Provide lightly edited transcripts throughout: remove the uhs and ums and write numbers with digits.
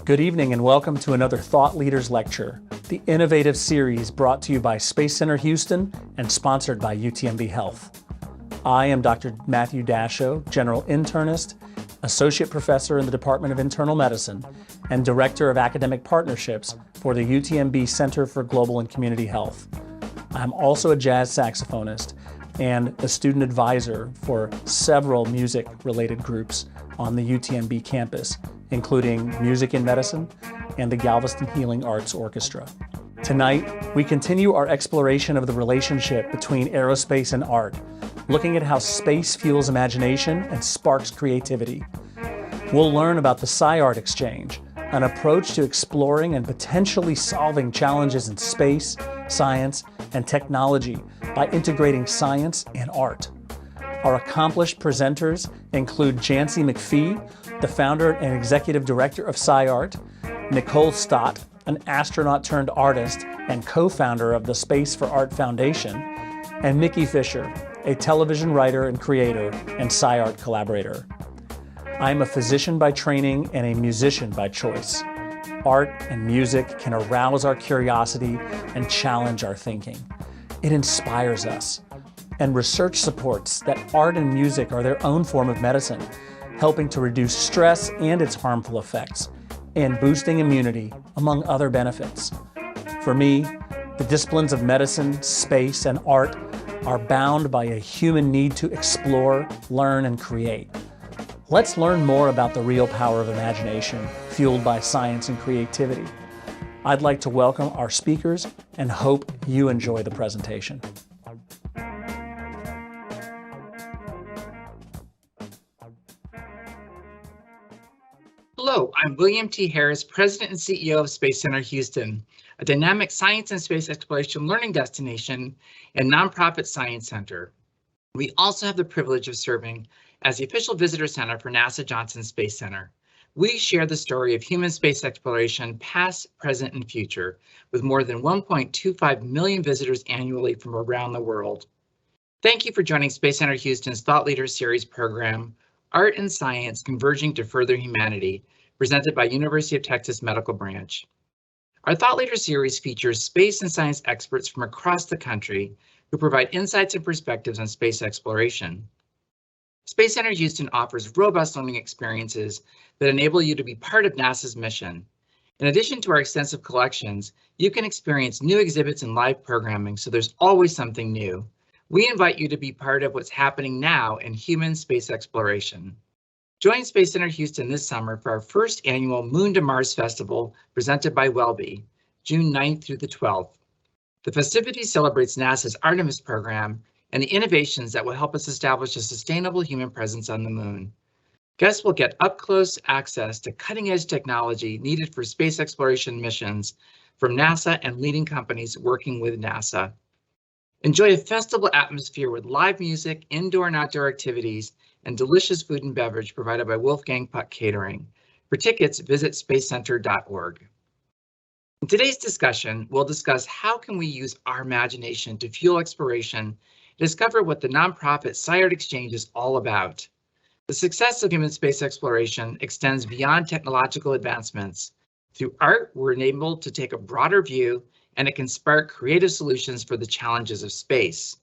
Good evening and welcome to another Thought Leaders Lecture, the innovative series brought to you by Space Center Houston and sponsored by UTMB Health. I am Dr. Matthew Dashow, General Internist, Associate Professor in the Department of Internal Medicine, and Director of Academic Partnerships for the UTMB Center for Global and Community Health. I'm also a jazz saxophonist and a student advisor for several music-related groups on the UTMB campus, including Music in Medicine and the Galveston Healing Arts Orchestra. Tonight, we continue our exploration of the relationship between aerospace and art, looking at how space fuels imagination and sparks creativity. We'll learn about the SciArt Exchange, an approach to exploring and potentially solving challenges in space, science, and technology by integrating science and art. Our accomplished presenters include Jancy McPhee, the founder and executive director of SciArt, Nicole Scott, an astronaut turned artist and co-founder of the Space for Art Foundation, and Mickey Fisher, a television writer and creator and SciArt collaborator. I am a physician by training and a musician by choice. Art and music can arouse our curiosity and challenge our thinking. It inspires us. And research supports that art and music are their own form of medicine, helping to reduce stress and its harmful effects, and boosting immunity, among other benefits. For me, the disciplines of medicine, space, and art are bound by a human need to explore, learn, and create. Let's learn more about the real power of imagination, fueled by science and creativity. I'd like to welcome our speakers and hope you enjoy the presentation. Hello, I'm William T. Harris, President and CEO of Space Center Houston, a dynamic science and space exploration learning destination and nonprofit science center. We also have the privilege of serving as the official visitor center for NASA Johnson Space Center. We share the story of human space exploration, past, present, and future, with more than 1.25 million visitors annually from around the world. Thank you for joining Space Center Houston's Thought Leaders Series program, Art and Science Converging to Further Humanity, presented by University of Texas Medical Branch. Our Thought Leader series features space and science experts from across the country who provide insights and perspectives on space exploration. Space Center Houston offers robust learning experiences that enable you to be part of NASA's mission. In addition to our extensive collections, you can experience new exhibits and live programming, so there's always something new. We invite you to be part of what's happening now in human space exploration. Join Space Center Houston this summer for our first annual Moon to Mars Festival presented by Welby, June 9th through the 12th. The festivity celebrates NASA's Artemis program and the innovations that will help us establish a sustainable human presence on the moon. Guests will get up-close access to cutting-edge technology needed for space exploration missions from NASA and leading companies working with NASA. Enjoy a festival atmosphere with live music, indoor and outdoor activities, and delicious food and beverage provided by Wolfgang Puck Catering. For tickets, visit spacecenter.org. In today's discussion, we'll discuss how can we use our imagination to fuel exploration and discover what the nonprofit SciArt Exchange is all about. The success of human space exploration extends beyond technological advancements. Through art, we're enabled to take a broader view, and it can spark creative solutions for the challenges of space.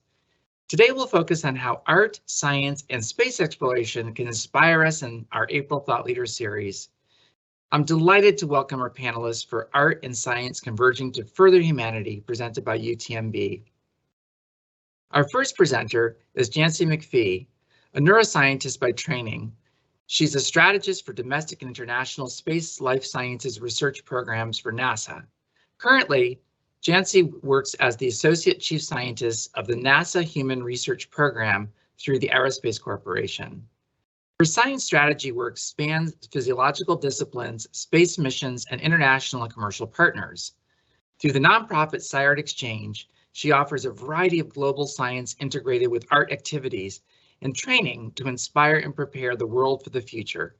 Today, we'll focus on how art, science, and space exploration can inspire us in our April Thought Leader series. I'm delighted to welcome our panelists for Art and Science Converging to Further Humanity, presented by UTMB. Our first presenter is Jancy McPhee, a neuroscientist by training. She's a strategist for domestic and international space life sciences research programs for NASA. Currently, Jancy works as the Associate Chief Scientist of the NASA Human Research Program through the Aerospace Corporation. Her science strategy work spans physiological disciplines, space missions, and international and commercial partners. Through the nonprofit SciArt Exchange, she offers a variety of global science integrated with art activities and training to inspire and prepare the world for the future.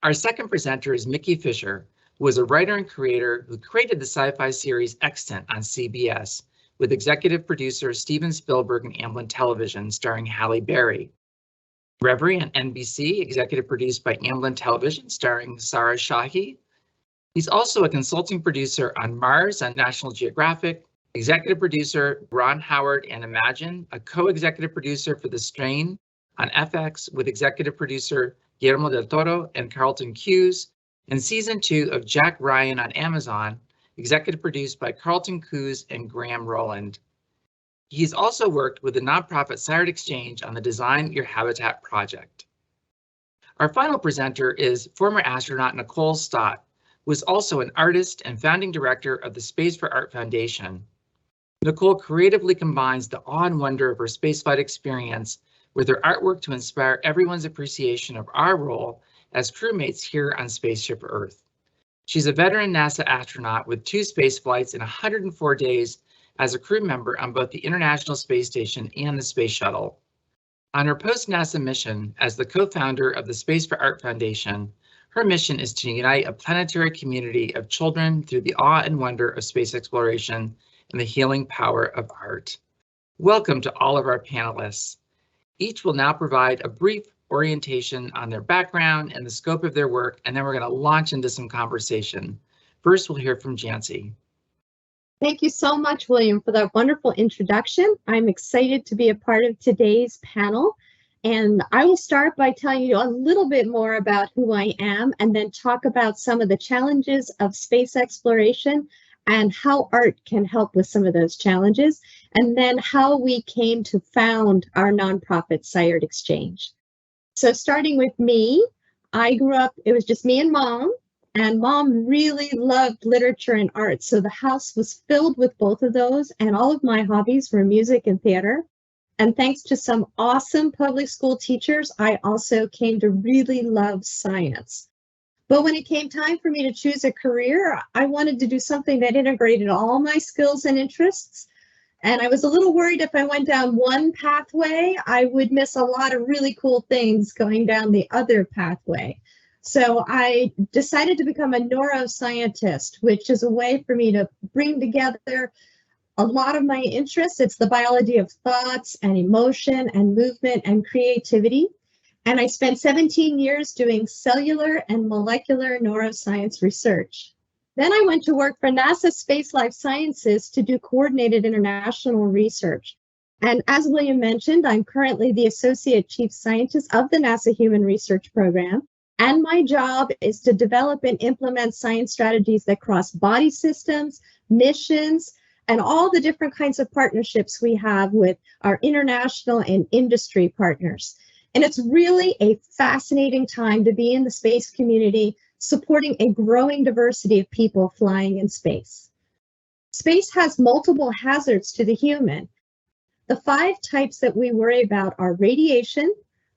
Our second presenter is Mickey Fisher, who is a writer and creator who created the sci-fi series Extant on CBS with executive producers Steven Spielberg and Amblin Television starring Halle Berry. Reverie on NBC, executive produced by Amblin Television, starring Sarah Shahi. He's also a consulting producer on Mars on National Geographic, executive producer Ron Howard and Imagine, a co-executive producer for The Strain on FX with executive producer Guillermo del Toro and Carlton Cuse, and season 2 of Jack Ryan on Amazon, executive produced by Carlton Cuse and Graham Rowland. He's also worked with the nonprofit SciArt Exchange on the Design Your Habitat project. Our final presenter is former astronaut Nicole Scott, who is also an artist and founding director of the Space for Art Foundation. Nicole creatively combines the awe and wonder of her spaceflight experience with her artwork to inspire everyone's appreciation of our role as crewmates here on Spaceship Earth. She's a veteran NASA astronaut with 2 space flights and 104 days as a crew member on both the International Space Station and the Space Shuttle. On her post-NASA mission as the co-founder of the Space for Art Foundation, her mission is to unite a planetary community of children through the awe and wonder of space exploration and the healing power of art. Welcome to all of our panelists. Each will now provide a brief orientation on their background and the scope of their work, and then we're going to launch into some conversation. First, we'll hear from Jancy. Thank you so much, William, for that wonderful introduction. I'm excited to be a part of today's panel. And I will start by telling you a little bit more about who I am and then talk about some of the challenges of space exploration and how art can help with some of those challenges, and then how we came to found our nonprofit SciArt Exchange. So starting with me, I grew up, it was just me and Mom really loved literature and art. So the house was filled with both of those, and all of my hobbies were music and theater. And thanks to some awesome public school teachers, I also came to really love science. But when it came time for me to choose a career, I wanted to do something that integrated all my skills and interests. And I was a little worried if I went down one pathway, I would miss a lot of really cool things going down the other pathway. So I decided to become a neuroscientist, which is a way for me to bring together a lot of my interests. It's the biology of thoughts and emotion and movement and creativity. And I spent 17 years doing cellular and molecular neuroscience research. Then I went to work for NASA Space Life Sciences to do coordinated international research. And as William mentioned, I'm currently the Associate Chief Scientist of the NASA Human Research Program. And my job is to develop and implement science strategies that cross body systems, missions, and all the different kinds of partnerships we have with our international and industry partners. And it's really a fascinating time to be in the space community, supporting a growing diversity of people flying in space. Space has multiple hazards to the human. The 5 types that we worry about are radiation,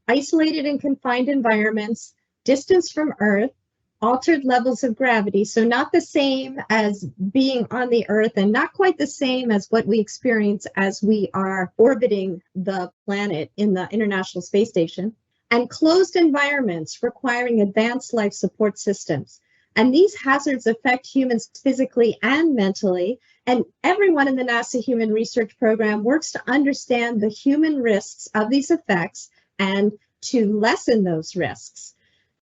isolated and confined environments, distance from Earth, altered levels of gravity, so not the same as being on the Earth and not quite the same as what we experience as we are orbiting the planet in the International Space Station, and closed environments requiring advanced life support systems. And these hazards affect humans physically and mentally, and everyone in the NASA Human Research Program works to understand the human risks of these effects and to lessen those risks.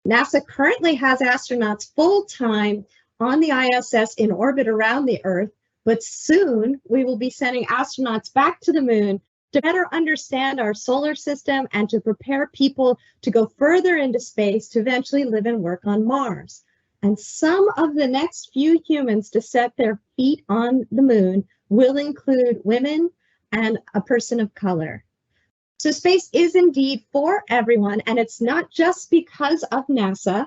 NASA currently has astronauts full-time on the ISS in orbit around the Earth, but soon we will be sending astronauts back to the moon to better understand our solar system and to prepare people to go further into space to eventually live and work on Mars. And some of the next few humans to set their feet on the moon will include women and a person of color. So space is indeed for everyone, and it's not just because of NASA.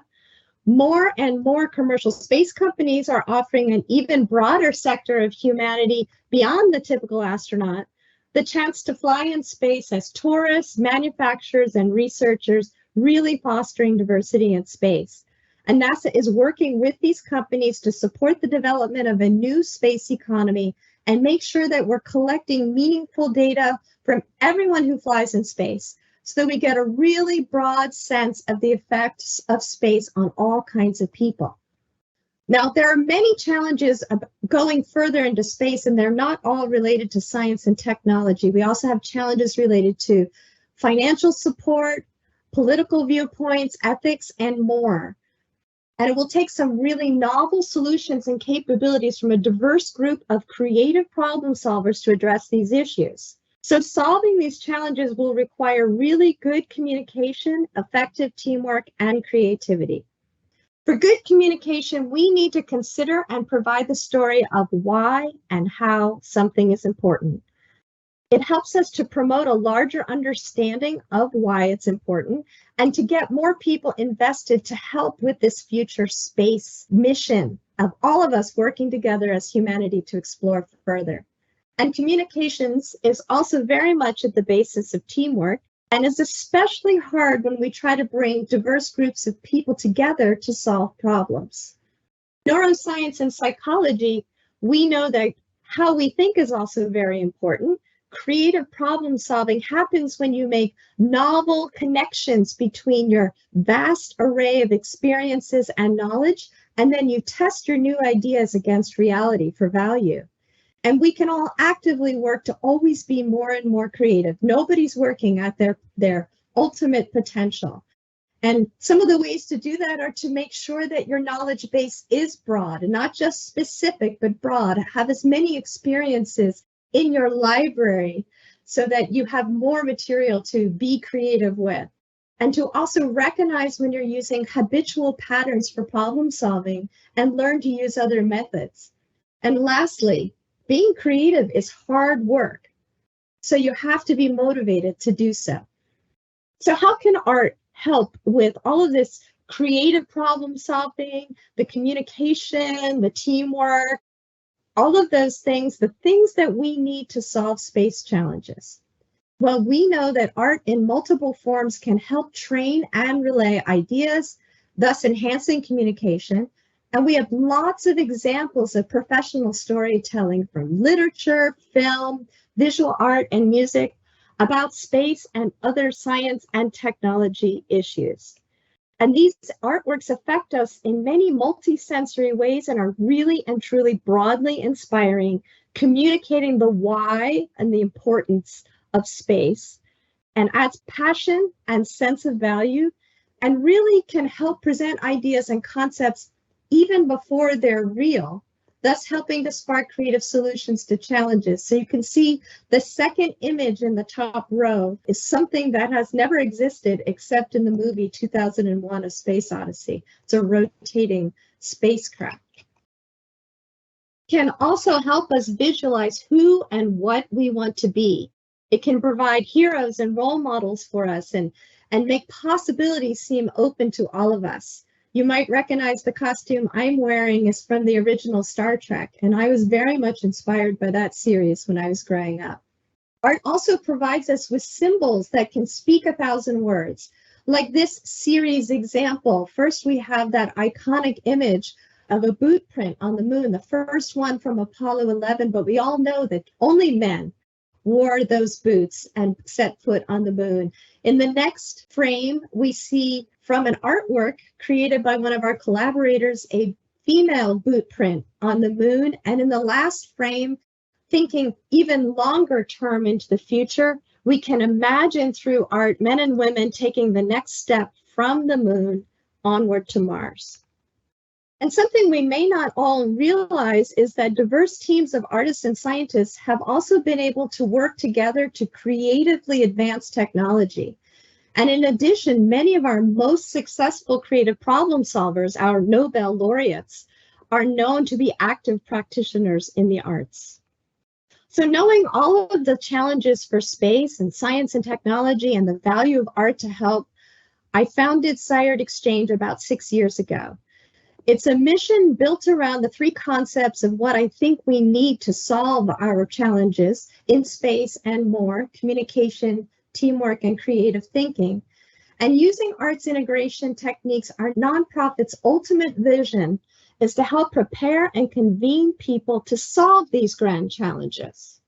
More and more commercial space companies are offering an even broader sector of humanity beyond the typical astronaut the chance to fly in space as tourists, manufacturers, and researchers, really fostering diversity in space. And NASA is working with these companies to support the development of a new space economy and make sure that we're collecting meaningful data from everyone who flies in space so that we get a really broad sense of the effects of space on all kinds of people. Now, there are many challenges of going further into space, and they're not all related to science and technology. We also have challenges related to financial support, political viewpoints, ethics, and more. And it will take some really novel solutions and capabilities from a diverse group of creative problem solvers to address these issues. So solving these challenges will require really good communication, effective teamwork, and creativity. For good communication, we need to consider and provide the story of why and how something is important. It helps us to promote a larger understanding of why it's important and to get more people invested to help with this future space mission of all of us working together as humanity to explore further. And communications is also very much at the basis of teamwork and is especially hard when we try to bring diverse groups of people together to solve problems. Neuroscience and psychology, we know that how we think is also very important. Creative problem solving happens when you make novel connections between your vast array of experiences and knowledge, and then you test your new ideas against reality for value. And we can all actively work to always be more and more creative. Nobody's working at their ultimate potential. And some of the ways to do that are to make sure that your knowledge base is broad and not just specific, but broad. Have as many experiences in your library so that you have more material to be creative with. And to also recognize when you're using habitual patterns for problem solving and learn to use other methods. And lastly, being creative is hard work. So you have to be motivated to do so. So how can art help with all of this creative problem solving, the communication, the teamwork, all of those things, the things that we need to solve space challenges? Well, we know that art in multiple forms can help train and relay ideas, thus enhancing communication. And we have lots of examples of professional storytelling from literature, film, visual art, and music about space and other science and technology issues. And these artworks affect us in many multi-sensory ways and are really and truly broadly inspiring, communicating the why and the importance of space, and adds passion and sense of value, and really can help present ideas and concepts even before they're real, thus helping to spark creative solutions to challenges. So you can see the second image in the top row is something that has never existed except in the movie 2001: A Space Odyssey. It's a rotating spacecraft. Can also help us visualize who and what we want to be. It can provide heroes and role models for us and make possibilities seem open to all of us. You might recognize the costume I'm wearing is from the original Star Trek, and I was very much inspired by that series when I was growing up. Art also provides us with symbols that can speak 1,000 words, like this series example. First, we have that iconic image of a boot print on the moon, the first one from Apollo 11, but we all know that only men wore those boots and set foot on the moon. In the next frame, we see from an artwork created by one of our collaborators, a female boot print on the moon. And in the last frame, thinking even longer term into the future, we can imagine through art men and women taking the next step from the moon onward to Mars. And something we may not all realize is that diverse teams of artists and scientists have also been able to work together to creatively advance technology. And in addition, many of our most successful creative problem solvers, our Nobel laureates, are known to be active practitioners in the arts. So knowing all of the challenges for space and science and technology and the value of art to help, I founded SciArt Exchange about 6 years ago. It's a mission built around the 3 concepts of what I think we need to solve our challenges in space and more: communication, teamwork, and creative thinking. And using arts integration techniques, our nonprofit's ultimate vision is to help prepare and convene people to solve these grand challenges.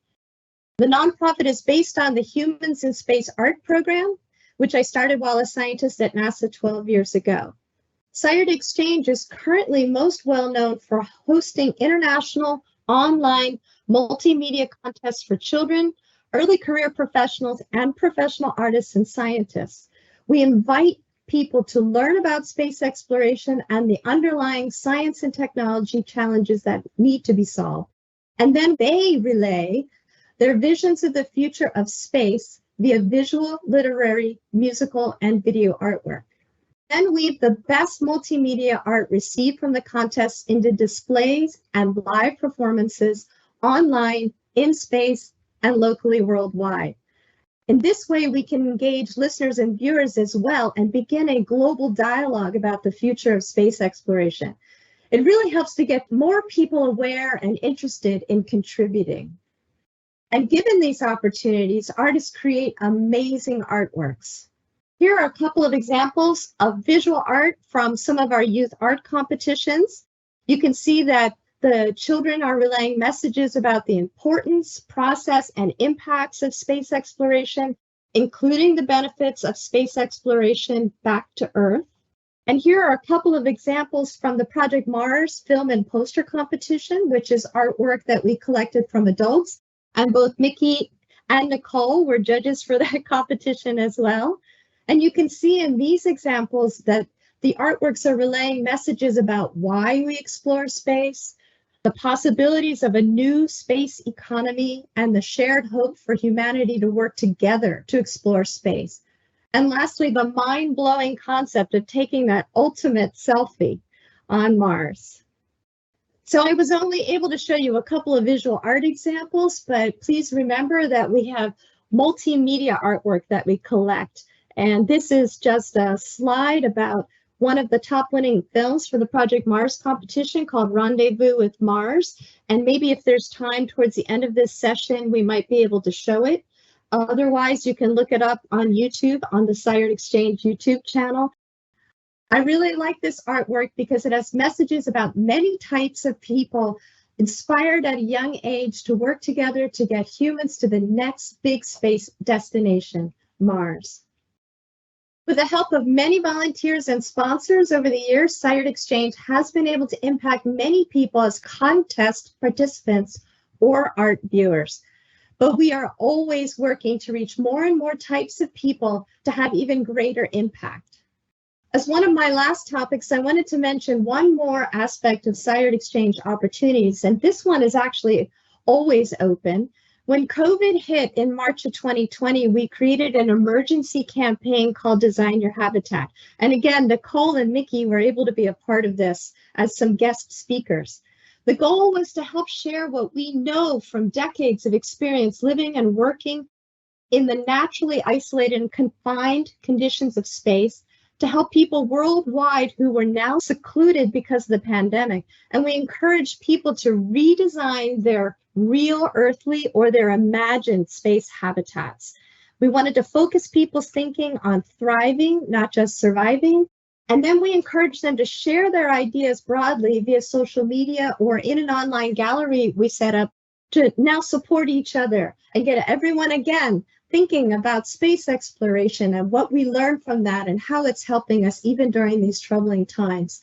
The nonprofit is based on the Humans in Space Art program, which I started while a scientist at NASA 12 years ago. SciArt Exchange is currently most well known for hosting international online multimedia contests for children, early career professionals, and professional artists and scientists. We invite people to learn about space exploration and the underlying science and technology challenges that need to be solved. And then they relay their visions of the future of space via visual, literary, musical, and video artwork. Then weave the best multimedia art received from the contest into displays and live performances online, in space, and locally worldwide. In this way, we can engage listeners and viewers as well and begin a global dialogue about the future of space exploration. It really helps to get more people aware and interested in contributing. And given these opportunities, artists create amazing artworks. Here are a couple of examples of visual art from some of our youth art competitions. You can see that the children are relaying messages about the importance, process, and impacts of space exploration, including the benefits of space exploration back to Earth. And here are a couple of examples from the Project Mars film and poster competition, which is artwork that we collected from adults. And both Mickey and Nicole were judges for that competition as well. And you can see in these examples that the artworks are relaying messages about why we explore space, the possibilities of a new space economy, and the shared hope for humanity to work together to explore space. And lastly, the mind-blowing concept of taking that ultimate selfie on Mars. So I was only able to show you a couple of visual art examples, but please remember that we have multimedia artwork that we collect. And this is just a slide about one of the top winning films for the Project Mars competition called Rendezvous with Mars. And maybe if there's time towards the end of this session, we might be able to show it. Otherwise, you can look it up on YouTube on the SciArt Exchange YouTube channel. I really like this artwork because it has messages about many types of people inspired at a young age to work together to get humans to the next big space destination, Mars. With the help of many volunteers and sponsors over the years, SciArt Exchange has been able to impact many people as contest participants or art viewers. But we are always working to reach more and more types of people to have even greater impact. As one of my last topics, I wanted to mention one more aspect of SciArt Exchange opportunities, and this one is actually always open. When COVID hit in March of 2020, we created an emergency campaign called Design Your Habitat. And again, Nicole and Mickey were able to be a part of this as some guest speakers. The goal was to help share what we know from decades of experience living and working in the naturally isolated and confined conditions of space to help people worldwide who were now secluded because of the pandemic. And we encouraged people to redesign their real earthly or their imagined space habitats. We wanted to focus people's thinking on thriving, not just surviving. And then we encouraged them to share their ideas broadly via social media or in an online gallery we set up to now support each other and get everyone again thinking about space exploration and what we learned from that and how it's helping us even during these troubling times.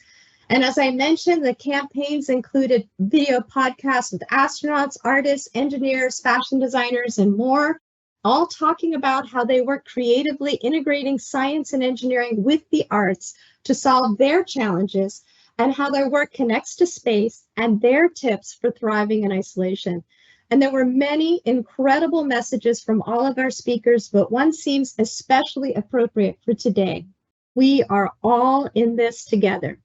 And as I mentioned, the campaigns included video podcasts with astronauts, artists, engineers, fashion designers, and more, all talking about how they work creatively integrating science and engineering with the arts to solve their challenges and how their work connects to space and their tips for thriving in isolation. And there were many incredible messages from all of our speakers, but one seems especially appropriate for today. We are all in this together,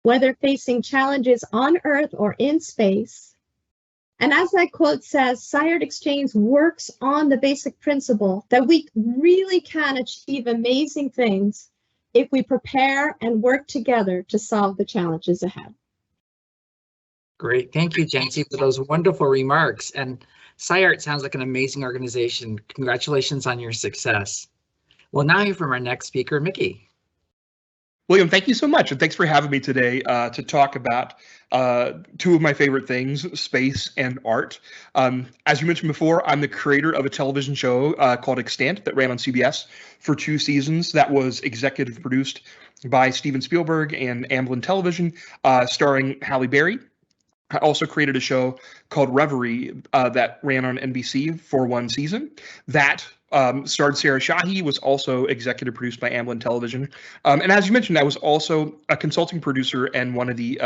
whether facing challenges on Earth or in space. And as that quote says, SciArt Exchange works on the basic principle that we really can achieve amazing things if we prepare and work together to solve the challenges ahead. Great. Thank you, Jancy, for those wonderful remarks. And SciArt sounds like an amazing organization. Congratulations on your success. We'll now hear from our next speaker, Mickey. William, thank you so much, and thanks for having me today to talk about two of my favorite things, space and art. As you mentioned before, I'm the creator of a television show called Extant that ran on CBS for 2 seasons. That was executive produced by Steven Spielberg and Amblin Television, starring Halle Berry. I also created a show called Reverie that ran on NBC for 1 season. That starred Sarah Shahi, was also executive produced by Amblin Television. And as you mentioned, I was also a consulting producer and one of the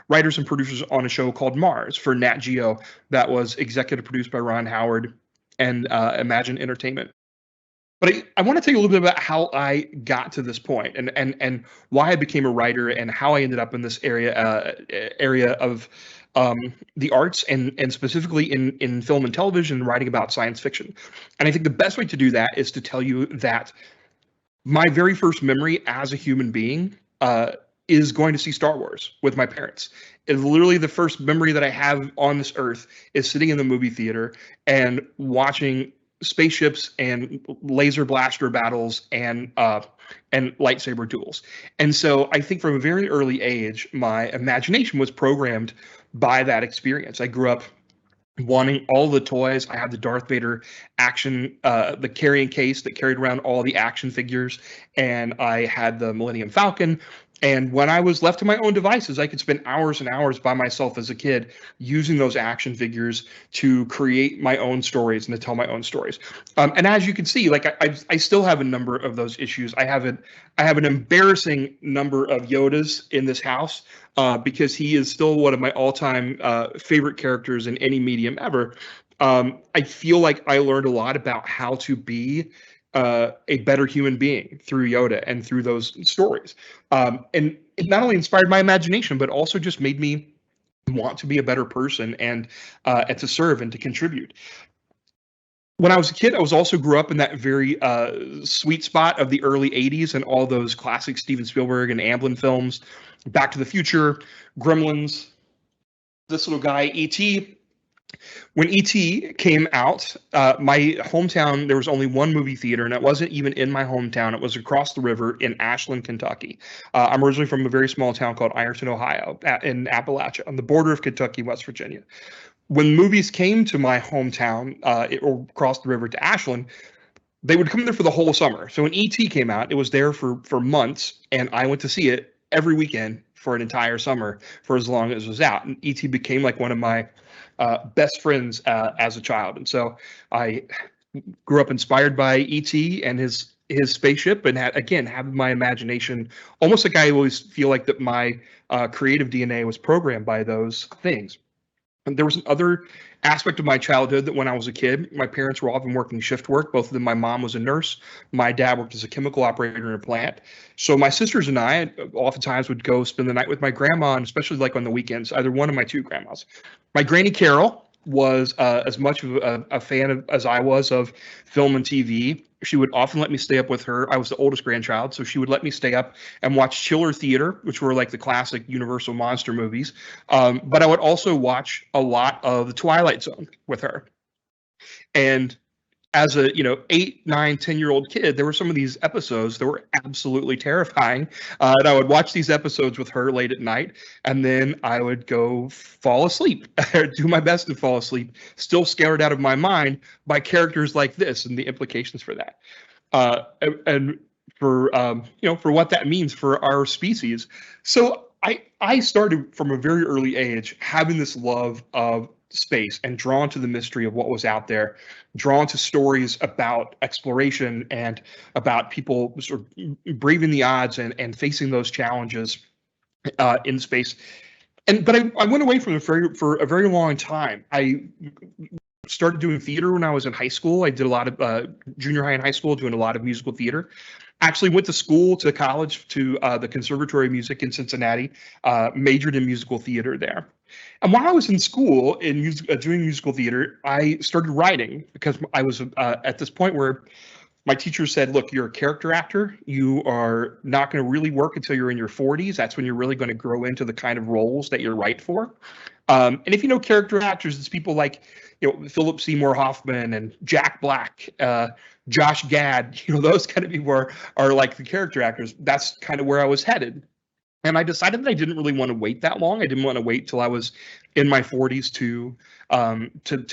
writers and producers on a show called Mars for Nat Geo that was executive produced by Ron Howard and Imagine Entertainment. But I want to tell you a little bit about how I got to this point and why I became a writer and how I ended up in this area of the arts and specifically in film and television and writing about science fiction. And I think the best way to do that is to tell you that my very first memory as a human being is going to see Star Wars with my parents. It's literally the first memory that I have on this earth is sitting in the movie theater and watching spaceships and laser blaster battles and lightsaber duels. And so I think from a very early age, my imagination was programmed by that experience. I grew up wanting all the toys. I had the Darth Vader action, the carrying case that carried around all the action figures, and I had the Millennium Falcon. And when I was left to my own devices, I could spend hours and hours by myself as a kid using those action figures to create my own stories and to tell my own stories. And as you can see, like I still have a number of those issues. I have an embarrassing number of Yodas in this house because he is still one of my all-time favorite characters in any medium ever. I feel like I learned a lot about how to be a better human being through Yoda and through those stories. And it not only inspired my imagination, but also just made me want to be a better person and to serve and to contribute. When I was a kid, I was also grew up in that very sweet spot of the early 80s and all those classic Steven Spielberg and Amblin films, Back to the Future, Gremlins, this little guy, E.T. When E.T. came out, my hometown, there was only one movie theater, and it wasn't even in my hometown. It was across the river in Ashland, Kentucky. I'm originally from a very small town called Ironton, Ohio, in Appalachia, on the border of Kentucky, West Virginia. When movies came to my hometown or across the river to Ashland, they would come there for the whole summer. So when E.T. came out, it was there for months, and I went to see it every weekend for an entire summer for as long as it was out. And E.T. became like one of my best friends as a child. And so I grew up inspired by E.T. and his spaceship, and had my imagination almost like I always feel like that my creative DNA was programmed by those things. And there was another aspect of my childhood that when I was a kid, my parents were often working shift work. Both of them, my mom was a nurse. My dad worked as a chemical operator in a plant. So my sisters and I oftentimes would go spend the night with my grandma, and especially like on the weekends, either one of my two grandmas. My Granny Carol was as much of a fan as I was of film and TV. She would often let me stay up with her. I was the oldest grandchild, so she would let me stay up and watch Chiller Theater, which were like the classic Universal monster movies. But I would also watch a lot of The Twilight Zone with her. And as a 8, 9, 10-year-old kid, there were some of these episodes that were absolutely terrifying. And I would watch these episodes with her late at night, and then I would go fall asleep, do my best to fall asleep, still scared out of my mind by characters like this and the implications for that. And for for what that means for our species. So I started from a very early age having this love of space and drawn to the mystery of what was out there, drawn to stories about exploration and about people sort of braving the odds and facing those challenges in space. But I went away from it for a very long time. I started doing theater when I was in high school. I did a lot of junior high and high school, doing a lot of musical theater. Actually went to college to the Conservatory of Music in Cincinnati, majored in musical theater there. And while I was in school doing musical theater, I started writing because I was at this point where my teacher said, look, you're a character actor. You are not going to really work until you're in your 40s. That's when you're really going to grow into the kind of roles that you're right for. And if you know character actors, it's people like Philip Seymour Hoffman and Jack Black, Josh Gad, those kind of people are like the character actors. That's kind of where I was headed. And I decided that I didn't really want to wait that long. I didn't want to wait till I was in my 40s to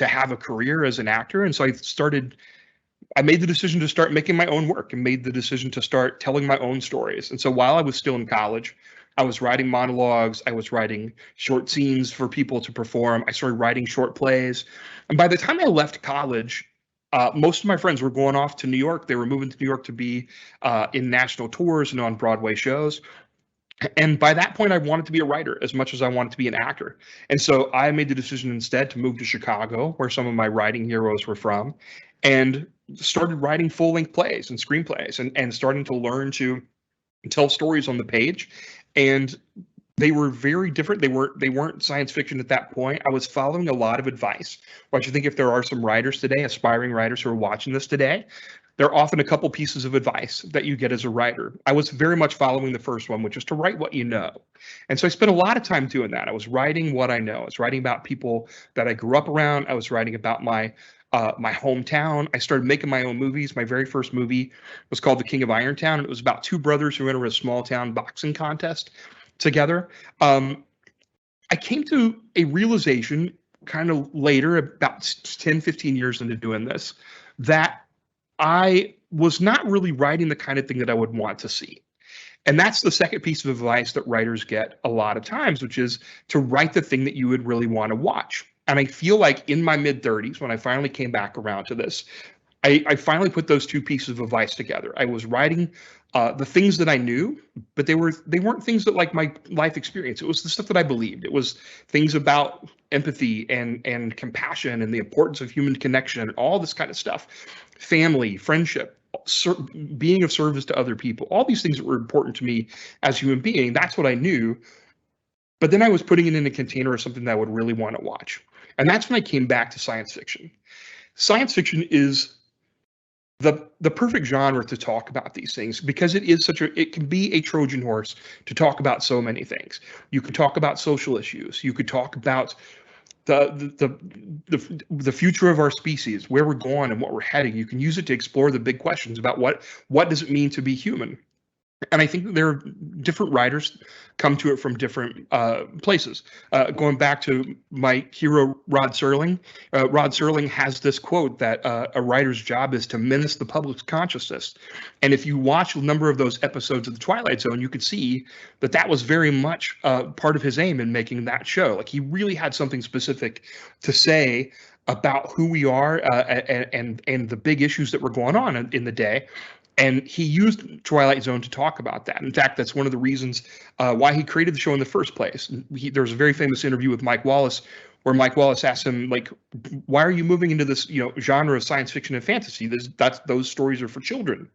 have a career as an actor. And so I made the decision to start making my own work and made the decision to start telling my own stories. And so while I was still in college, I was writing monologues. I was writing short scenes for people to perform. I started writing short plays. And by the time I left college, most of my friends were going off to New York. They were moving to New York to be in national tours and on Broadway shows. And by that point, I wanted to be a writer as much as I wanted to be an actor. And so I made the decision instead to move to Chicago, where some of my writing heroes were from, and started writing full-length plays and screenplays and starting to learn to tell stories on the page. And they were very different. They weren't science fiction at that point. I was following a lot of advice. Which I think if there are some writers today, aspiring writers who are watching this today, there are often a couple pieces of advice that you get as a writer. I was very much following the first one, which is to write what you know. And so I spent a lot of time doing that. I was writing what I know. I was writing about people that I grew up around. I was writing about my hometown. I started making my own movies. My very first movie was called The King of Irontown. And it was about two brothers who entered a small town boxing contest together. I came to a realization kind of later, about 10, 15 years into doing this, that I was not really writing the kind of thing that I would want to see. And that's the second piece of advice that writers get a lot of times, which is to write the thing that you would really want to watch. And I feel like in my mid-30s, when I finally came back around to this, I finally put those two pieces of advice together. I was writing the things that I knew, but they weren't things that like my life experience. It was the stuff that I believed. It was things about empathy and compassion and the importance of human connection and all this kind of stuff. Family, friendship, being of service to other people, all these things that were important to me as a human being. That's what I knew. But then I was putting it in a container of something that I would really want to watch. And that's when I came back to science fiction. Science fiction is the perfect genre to talk about these things because it can be a Trojan horse to talk about so many things. You can talk about social issues. You could talk about the future of our species, where we're going and what we're heading. You can use it to explore the big questions about what does it mean to be human. And I think that there are different writers come to it from different places. Going back to my hero, Rod Serling, Rod Serling has this quote that a writer's job is to menace the public's consciousness. And if you watch a number of those episodes of The Twilight Zone, you could see that that was very much part of his aim in making that show. Like, he really had something specific to say about who we are and the big issues that were going on in the day. And he used Twilight Zone to talk about that. In fact, that's one of the reasons why he created the show in the first place. There's a very famous interview with Mike Wallace where Mike Wallace asked him, like, why are you moving into this, genre of science fiction and fantasy? Those stories are for children.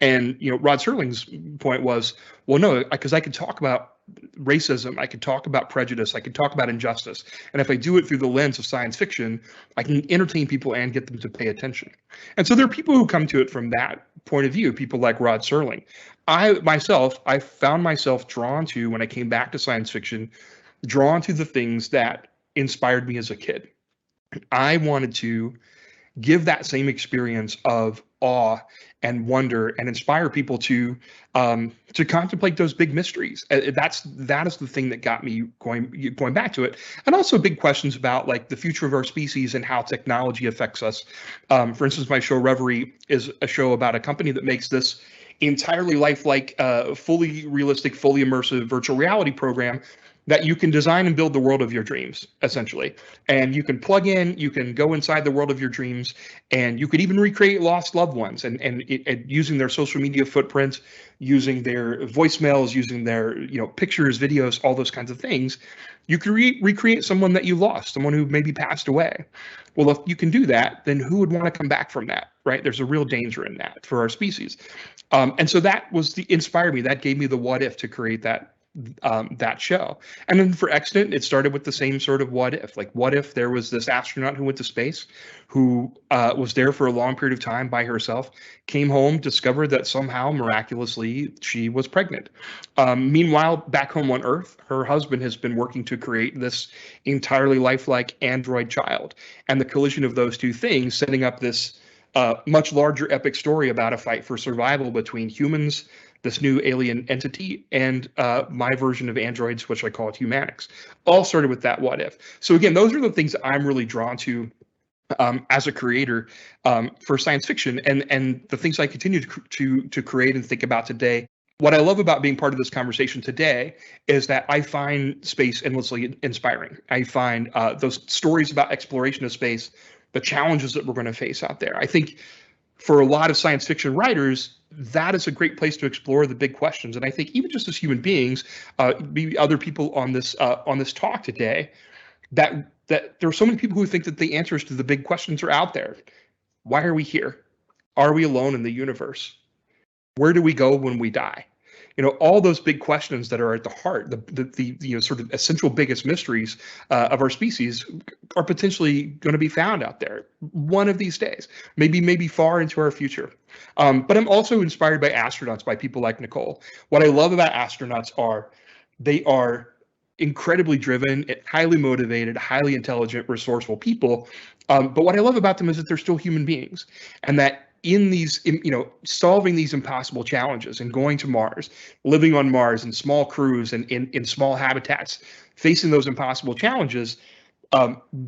And, Rod Serling's point was, well, no, because I could talk about racism, I could talk about prejudice, I could talk about injustice. And if I do it through the lens of science fiction, I can entertain people and get them to pay attention. And so there are people who come to it from that point of view, people like Rod Serling. I found myself drawn to, when I came back to science fiction, drawn to the things that inspired me as a kid. I wanted to give that same experience of awe and wonder and inspire people to contemplate those big mysteries. That is the thing that got me going back to it. And also big questions about, like, the future of our species and how technology affects us. For instance, my show Reverie is a show about a company that makes this entirely lifelike, fully realistic, fully immersive virtual reality program that you can design and build the world of your dreams, essentially. And you can plug in, you can go inside the world of your dreams, and you could even recreate lost loved ones and using their social media footprints, using their voicemails, using their pictures, videos, all those kinds of things. You can recreate someone that you lost, someone who maybe passed away. Well, if you can do that, then who would want to come back from that, right? There's a real danger in that for our species. And so that inspired me. That gave me the what if to create that show. And then for Extant, it started with the same sort of what if. Like, what if there was this astronaut who went to space, who was there for a long period of time by herself, came home, discovered that somehow, miraculously, she was pregnant. Meanwhile, back home on Earth, her husband has been working to create this entirely lifelike android child. And the collision of those two things, setting up this much larger epic story about a fight for survival between humans, this new alien entity, and my version of androids, which I call it Humanics, all started with that what if. So again, those are the things that I'm really drawn to as a creator for science fiction, and the things I continue to create and think about today. What I love about being part of this conversation today is that I find space endlessly inspiring. I find those stories about exploration of space the challenges that we're going to face out there. I think for a lot of science fiction writers, that is a great place to explore the big questions. And I think even just as human beings, maybe other people on this talk today, that there are so many people who think that the answers to the big questions are out there. Why are we here? Are we alone in the universe? Where do we go when we die? All those big questions that are at the heart, the sort of essential biggest mysteries of our species are potentially going to be found out there one of these days, maybe far into our future. But I'm also inspired by astronauts, by people like Nicole. What I love about astronauts are they are incredibly driven, highly motivated, highly intelligent, resourceful people. But what I love about them is that they're still human beings, and that in these, solving these impossible challenges and going to Mars, living on Mars in small crews and in small habitats, facing those impossible challenges,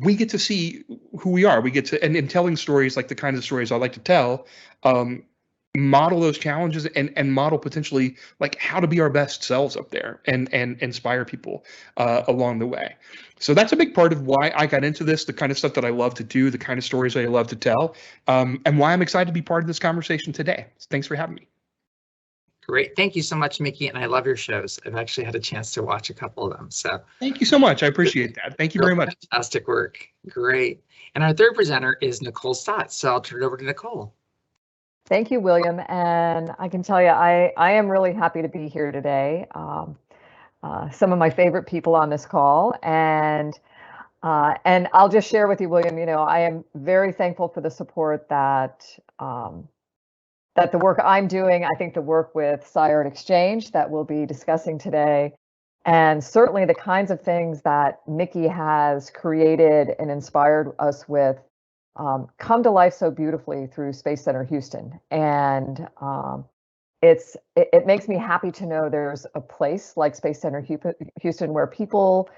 we get to see who we are. We get to, and in telling stories like the kinds of stories I like to tell, model those challenges and model potentially like how to be our best selves up there and inspire people along the way. So that's a big part of why I got into this, the kind of stuff that I love to do, the kind of stories I love to tell, and why I'm excited to be part of this conversation today. Thanks for having me. Great. Thank you so much, Mickey. And I love your shows. I've actually had a chance to watch a couple of them. So thank you so much. I appreciate that. Thank you very much. Fantastic work. Great. And our third presenter is Nicole Scott. So I'll turn it over to Nicole. Thank you, William. And I can tell you, I am really happy to be here today. Some of my favorite people on this call, and I'll just share with you, William. I am very thankful for the support that that the work I'm doing. I think the work with SciArt Exchange that we'll be discussing today, and certainly the kinds of things that Mickey has created and inspired us with, come to life so beautifully through Space Center Houston. And it makes me happy to know there's a place like Space Center Houston where people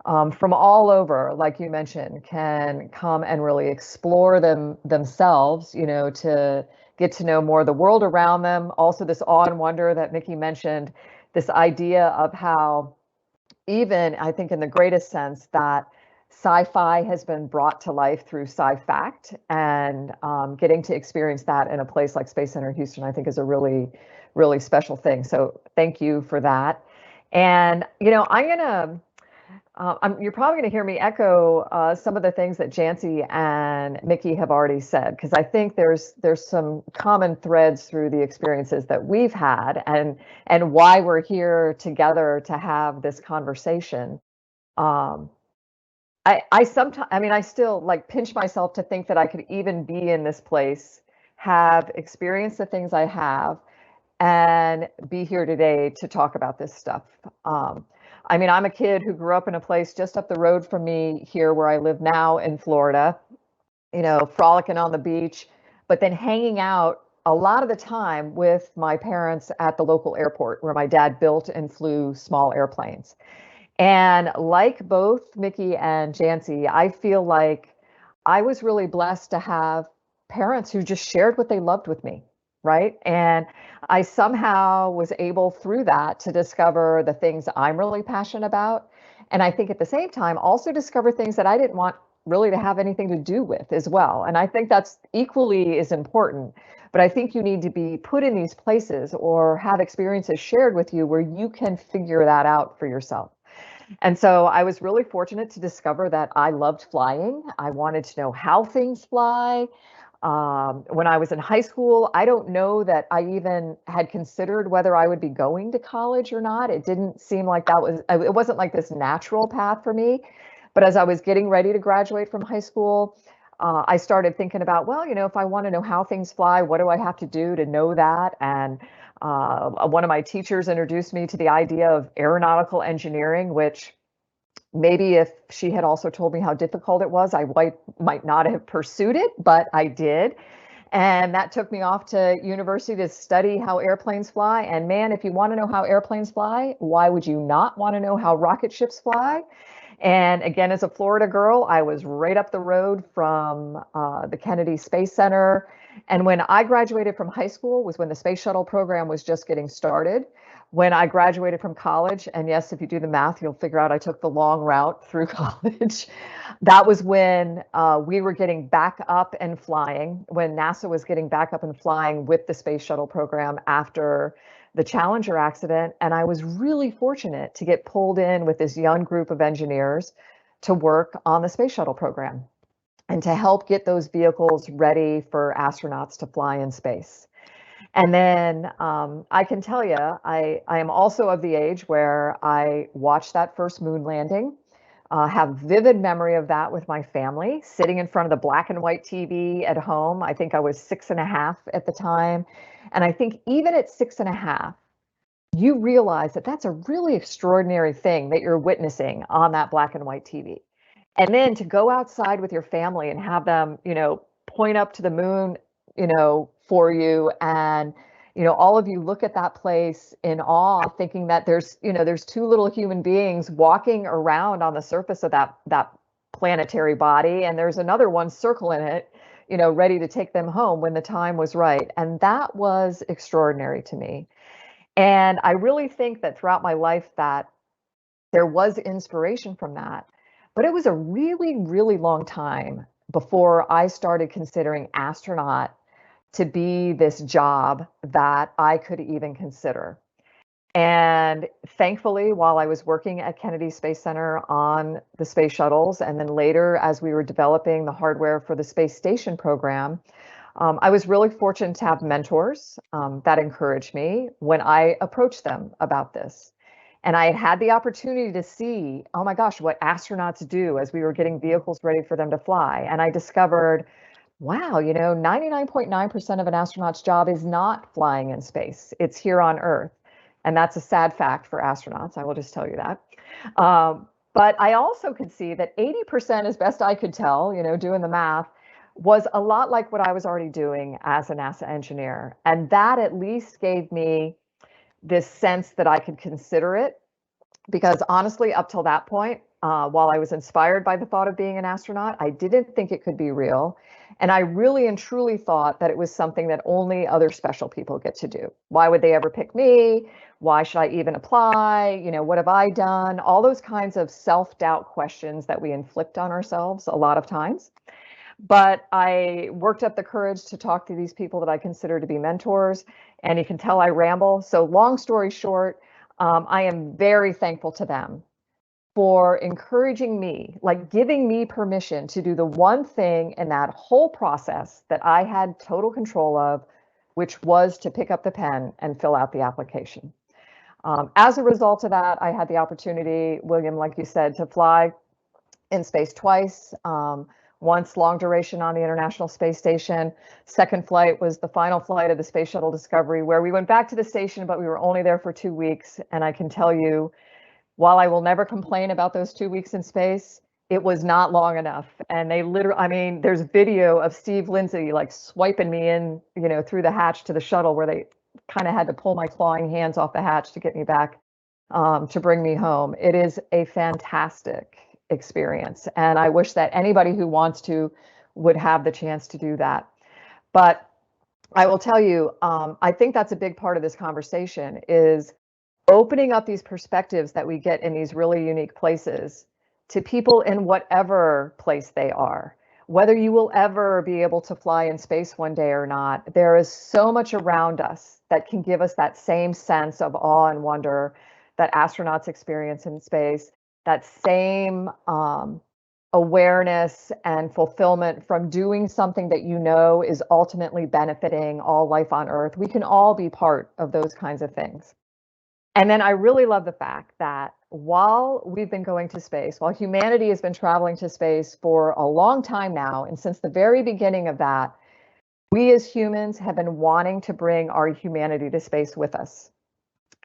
from all over, like you mentioned, can come and really explore themselves, to get to know more of the world around them. Also, this awe and wonder that Mickey mentioned, this idea of how even, I think in the greatest sense, that sci-fi has been brought to life through sci-fact, and getting to experience that in a place like Space Center Houston, I think is a really, really special thing. So thank you for that. And, you're probably going to hear me echo some of the things that Jancy and Mickey have already said, because I think there's some common threads through the experiences that we've had and why we're here together to have this conversation. I sometimes, I still like pinch myself to think that I could even be in this place, have experienced the things I have, and be here today to talk about this stuff. I'm a kid who grew up in a place just up the road from me here where I live now in Florida, frolicking on the beach, but then hanging out a lot of the time with my parents at the local airport where my dad built and flew small airplanes. And like both Mickey and Jancy, I feel like I was really blessed to have parents who just shared what they loved with me, right? And I somehow was able through that to discover the things I'm really passionate about. And I think at the same time, also discover things that I didn't want really to have anything to do with as well. And I think that's equally as important. But I think you need to be put in these places or have experiences shared with you where you can figure that out for yourself. And so I was really fortunate to discover that I loved flying. I wanted to know how things fly. When I was in high school, I don't know that I even had considered whether I would be going to college or not. It didn't seem like it wasn't like this natural path for me. But as I was getting ready to graduate from high school, I started thinking about, if I want to know how things fly, what do I have to do to know that? And one of my teachers introduced me to the idea of aeronautical engineering, which maybe if she had also told me how difficult it was, I might not have pursued it, but I did. And that took me off to university to study how airplanes fly. And man, if you want to know how airplanes fly, why would you not want to know how rocket ships fly? And again, as a Florida girl, I was right up the road from the Kennedy Space Center. And when I graduated from high school was when the space shuttle program was just getting started. when I graduated from college, and yes, if you do the math, you'll figure out I took the long route through college. That was when we were getting back up and flying, when NASA was getting back up and flying with the space shuttle program after the Challenger accident. And I was really fortunate to get pulled in with this young group of engineers to work on the space shuttle program and to help get those vehicles ready for astronauts to fly in space. And then I can tell you, I am also of the age where I watched that first moon landing, have vivid memory of that with my family, sitting in front of the black and white TV at home. I think I was 6.5 at the time. And I think even at 6.5, you realize that that's a really extraordinary thing that you're witnessing on that black and white TV. And then to go outside with your family and have them, point up to the moon, for you, and all of you look at that place in awe, thinking that there's two little human beings walking around on the surface of that planetary body, and there's another one circling it, ready to take them home when the time was right. And that was extraordinary to me. And I really think that throughout my life that there was inspiration from that, but it was a really, really long time before I started considering astronaut to be this job that I could even consider. And thankfully, while I was working at Kennedy Space Center on the space shuttles, and then later as we were developing the hardware for the space station program, I was really fortunate to have mentors that encouraged me when I approached them about this. And I had had the opportunity to see, oh my gosh, what astronauts do as we were getting vehicles ready for them to fly. And I discovered, wow, 99.9% of an astronaut's job is not flying in space. It's here on Earth. And that's a sad fact for astronauts. I will just tell you that. But I also could see that 80%, as best I could tell, doing the math, was a lot like what I was already doing as a NASA engineer. And that at least gave me this sense that I could consider it. Because honestly, up till that point, while I was inspired by the thought of being an astronaut, I didn't think it could be real. And I really and truly thought that it was something that only other special people get to do. Why would they ever pick me? Why should I even apply? What have I done? All those kinds of self-doubt questions that we inflict on ourselves a lot of times. But I worked up the courage to talk to these people that I consider to be mentors. And you can tell I ramble. So long story short, I am very thankful to them for encouraging me, like giving me permission to do the one thing in that whole process that I had total control of, which was to pick up the pen and fill out the application. As a result of that, I had the opportunity, William, like you said, to fly in space twice. Once long duration on the International Space Station. Second flight was the final flight of the Space Shuttle Discovery, where we went back to the station, but we were only there for 2 weeks. And I can tell you, while I will never complain about those 2 weeks in space, it was not long enough. And they literally, there's video of Steve Lindsay like swiping me in, through the hatch to the shuttle, where they kind of had to pull my clawing hands off the hatch to get me back to bring me home. It is a fantastic experience. And I wish that anybody who wants to would have the chance to do that. But I will tell you, I think that's a big part of this conversation is opening up these perspectives that we get in these really unique places to people in whatever place they are. Whether you will ever be able to fly in space one day or not, there is so much around us that can give us that same sense of awe and wonder that astronauts experience in space, that same awareness and fulfillment from doing something that is ultimately benefiting all life on Earth. We can all be part of those kinds of things. And then I really love the fact that while we've been going to space, while humanity has been traveling to space for a long time now, and since the very beginning of that, we as humans have been wanting to bring our humanity to space with us.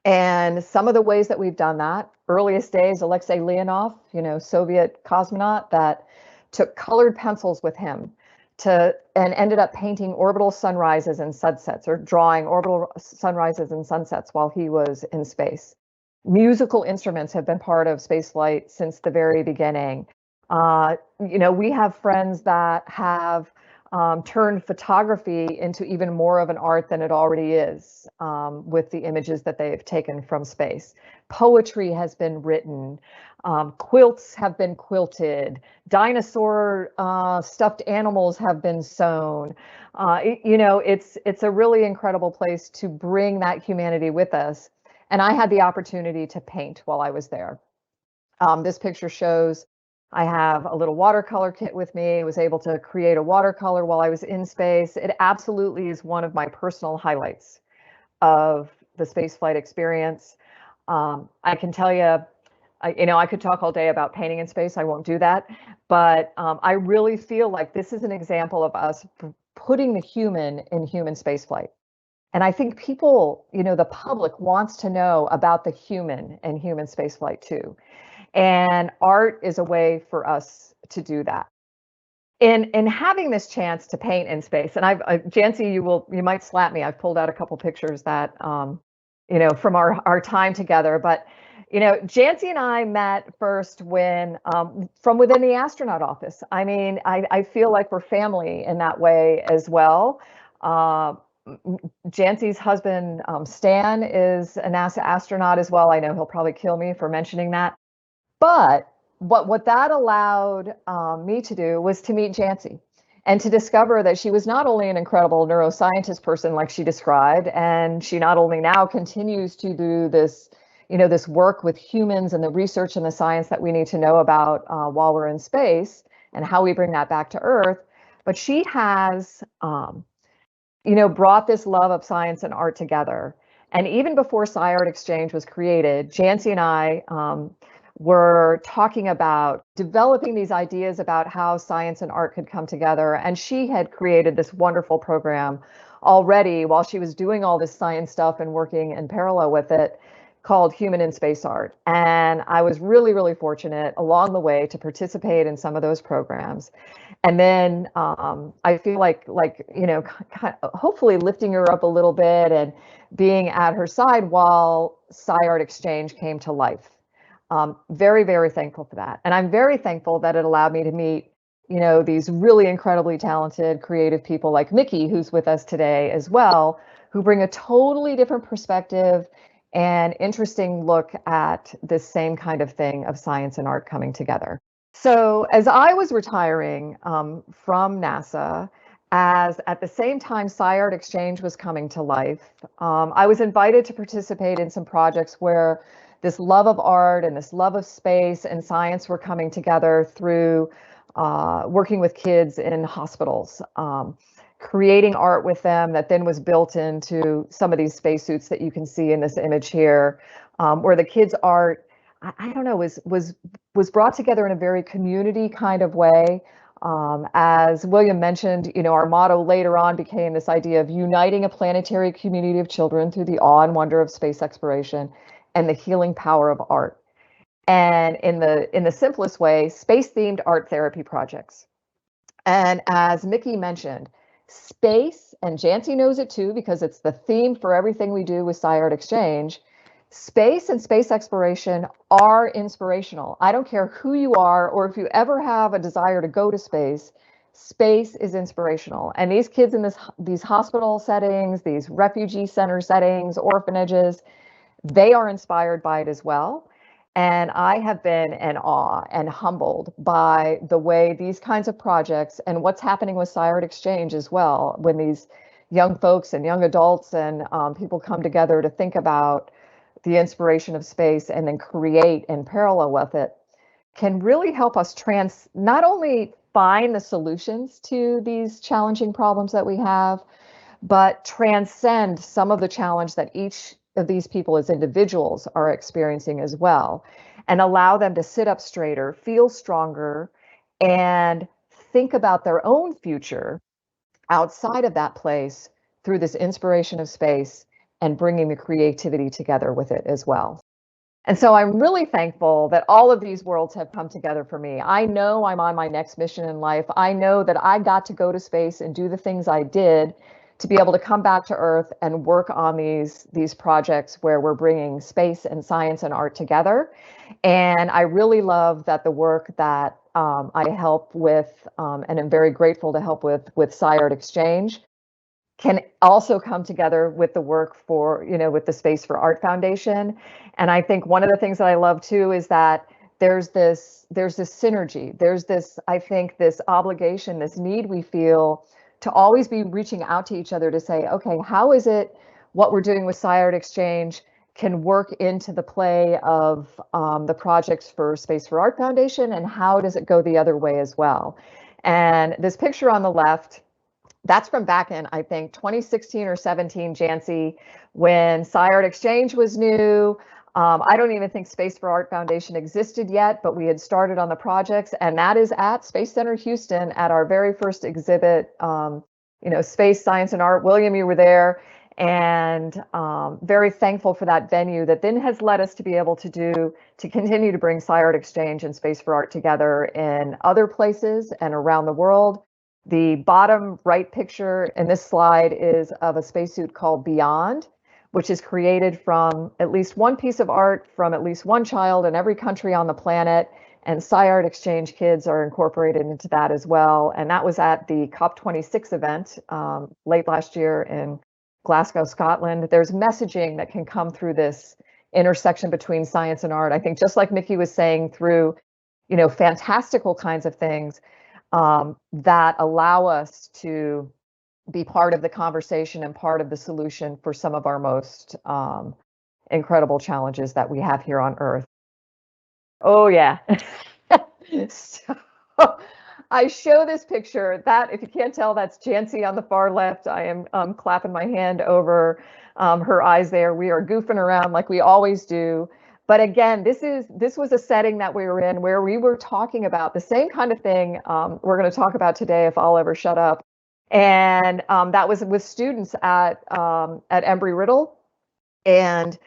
And some of the ways that we've done that, earliest days, Alexei Leonov, Soviet cosmonaut that took colored pencils with him and ended up painting orbital sunrises and sunsets, or drawing orbital sunrises and sunsets while he was in space. Musical instruments have been part of spaceflight since the very beginning. We have friends that have turned photography into even more of an art than it already is, with the images that they've taken from space. Poetry has been written, quilts have been quilted, dinosaur stuffed animals have been sewn. It's a really incredible place to bring that humanity with us. And I had the opportunity to paint while I was there. This picture shows I have a little watercolor kit with me. I was able to create a watercolor while I was in space. It absolutely is one of my personal highlights of the spaceflight experience. I can tell you, I could talk all day about painting in space. I won't do that. But I really feel like this is an example of us putting the human in human spaceflight. And I think people, the public wants to know about the human and human spaceflight too. And art is a way for us to do that. In having this chance to paint in space, and Jancy, you might slap me. I've pulled out a couple pictures that, from our time together. But, Jancy and I met first when, from within the astronaut office. I mean, I feel like we're family in that way as well. Jancy's husband, Stan, is a NASA astronaut as well. I know he'll probably kill me for mentioning that. But what that allowed me to do was to meet Jancy and to discover that she was not only an incredible neuroscientist person like she described, and she not only now continues to do this, this work with humans and the research and the science that we need to know about while we're in space and how we bring that back to Earth, but she has, brought this love of science and art together. And even before SciArt Exchange was created, Jancy and I were talking about developing these ideas about how science and art could come together. And she had created this wonderful program already while she was doing all this science stuff and working in parallel with it, called Human in Space Art. And I was really, really fortunate along the way to participate in some of those programs. And then I feel like, hopefully lifting her up a little bit and being at her side while SciArt Exchange came to life. Very, very thankful for that. And I'm very thankful that it allowed me to meet, these really incredibly talented, creative people like McPhee, who's with us today as well, who bring a totally different perspective and interesting look at this same kind of thing of science and art coming together. So as I was retiring from NASA, as at the same time SciArt Exchange was coming to life, I was invited to participate in some projects where this love of art and this love of space and science were coming together through working with kids in hospitals, creating art with them that then was built into some of these spacesuits that you can see in this image here, where the kids' art, I don't know, was brought together in a very community kind of way. As William mentioned, our motto later on became this idea of uniting a planetary community of children through the awe and wonder of space exploration and the healing power of art. And in the simplest way, space-themed art therapy projects. And as McPhee mentioned, space, and Jancy knows it too because it's the theme for everything we do with SciArt Exchange, space and space exploration are inspirational. I don't care who you are or if you ever have a desire to go to space, space is inspirational. And these kids in these hospital settings, these refugee center settings, orphanages, they are inspired by it as well. And I have been in awe and humbled by the way these kinds of projects and what's happening with SciArt Exchange as well, when these young folks and young adults and people come together to think about the inspiration of space and then create in parallel with it, can really help us not only find the solutions to these challenging problems that we have, but transcend some of the challenge that each of these people as individuals are experiencing as well, and allow them to sit up straighter, feel stronger, and think about their own future outside of that place through this inspiration of space and bringing the creativity together with it as well. And so I'm really thankful that all of these worlds have come together for me. I know I'm on my next mission in life. I know that I got to go to space and do the things I did to be able to come back to Earth and work on these projects where we're bringing space and science and art together. And I really love that the work that I help with, and am very grateful to help with SciArt Exchange, can also come together with the work for, with the Space for Art Foundation. And I think one of the things that I love too is that there's this synergy. There's this, I think, this obligation, this need we feel to always be reaching out to each other to say, okay, how is it what we're doing with SciArt Exchange can work into the play of the projects for Space for Art Foundation, and how does it go the other way as well? And this picture on the left, that's from back in, I think, 2016 or 17, Jancy, when SciArt Exchange was new. I don't even think Space for Art Foundation existed yet, but we had started on the projects, and that is at Space Center Houston at our very first exhibit, Space, Science, and Art. William, you were there, and very thankful for that venue that then has led us to be able to continue to bring SciArt Exchange and Space for Art together in other places and around the world. The bottom right picture in this slide is of a spacesuit called Beyond, which is created from at least one piece of art from at least one child in every country on the planet. And SciArt Exchange kids are incorporated into that as well. And that was at the COP26 event late last year in Glasgow, Scotland. There's messaging that can come through this intersection between science and art. I think just like McPhee was saying, through, fantastical kinds of things that allow us to be part of the conversation and part of the solution for some of our most incredible challenges that we have here on Earth. Oh yeah. So I show this picture that, if you can't tell, that's Jancy on the far left. I am clapping my hand over her eyes there. We are goofing around like we always do. But again, this was a setting that we were in where we were talking about the same kind of thing we're going to talk about today, if I'll ever shut up. And that was with students at Embry-Riddle, and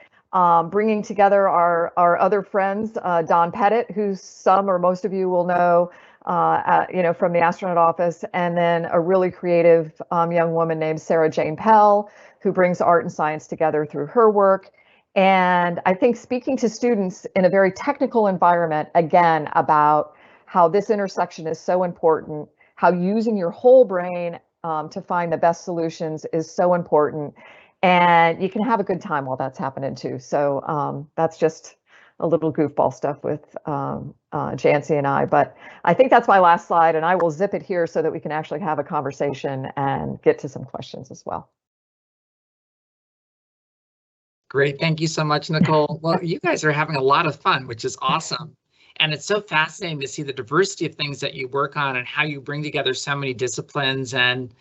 bringing together our other friends, Don Pettit, who some or most of you will know, from the astronaut office, and then a really creative young woman named Sarah Jane Pell, who brings art and science together through her work. And I think speaking to students in a very technical environment, again, about how this intersection is so important, how using your whole brain to find the best solutions is so important. And you can have a good time while that's happening too. So that's just a little goofball stuff with Jancy and I. But I think that's my last slide, and I will zip it here so that we can actually have a conversation and get to some questions as well. Great. Thank you so much, Nicole. Well, you guys are having a lot of fun, which is awesome. And it's so fascinating to see the diversity of things that you work on and how you bring together so many disciplines and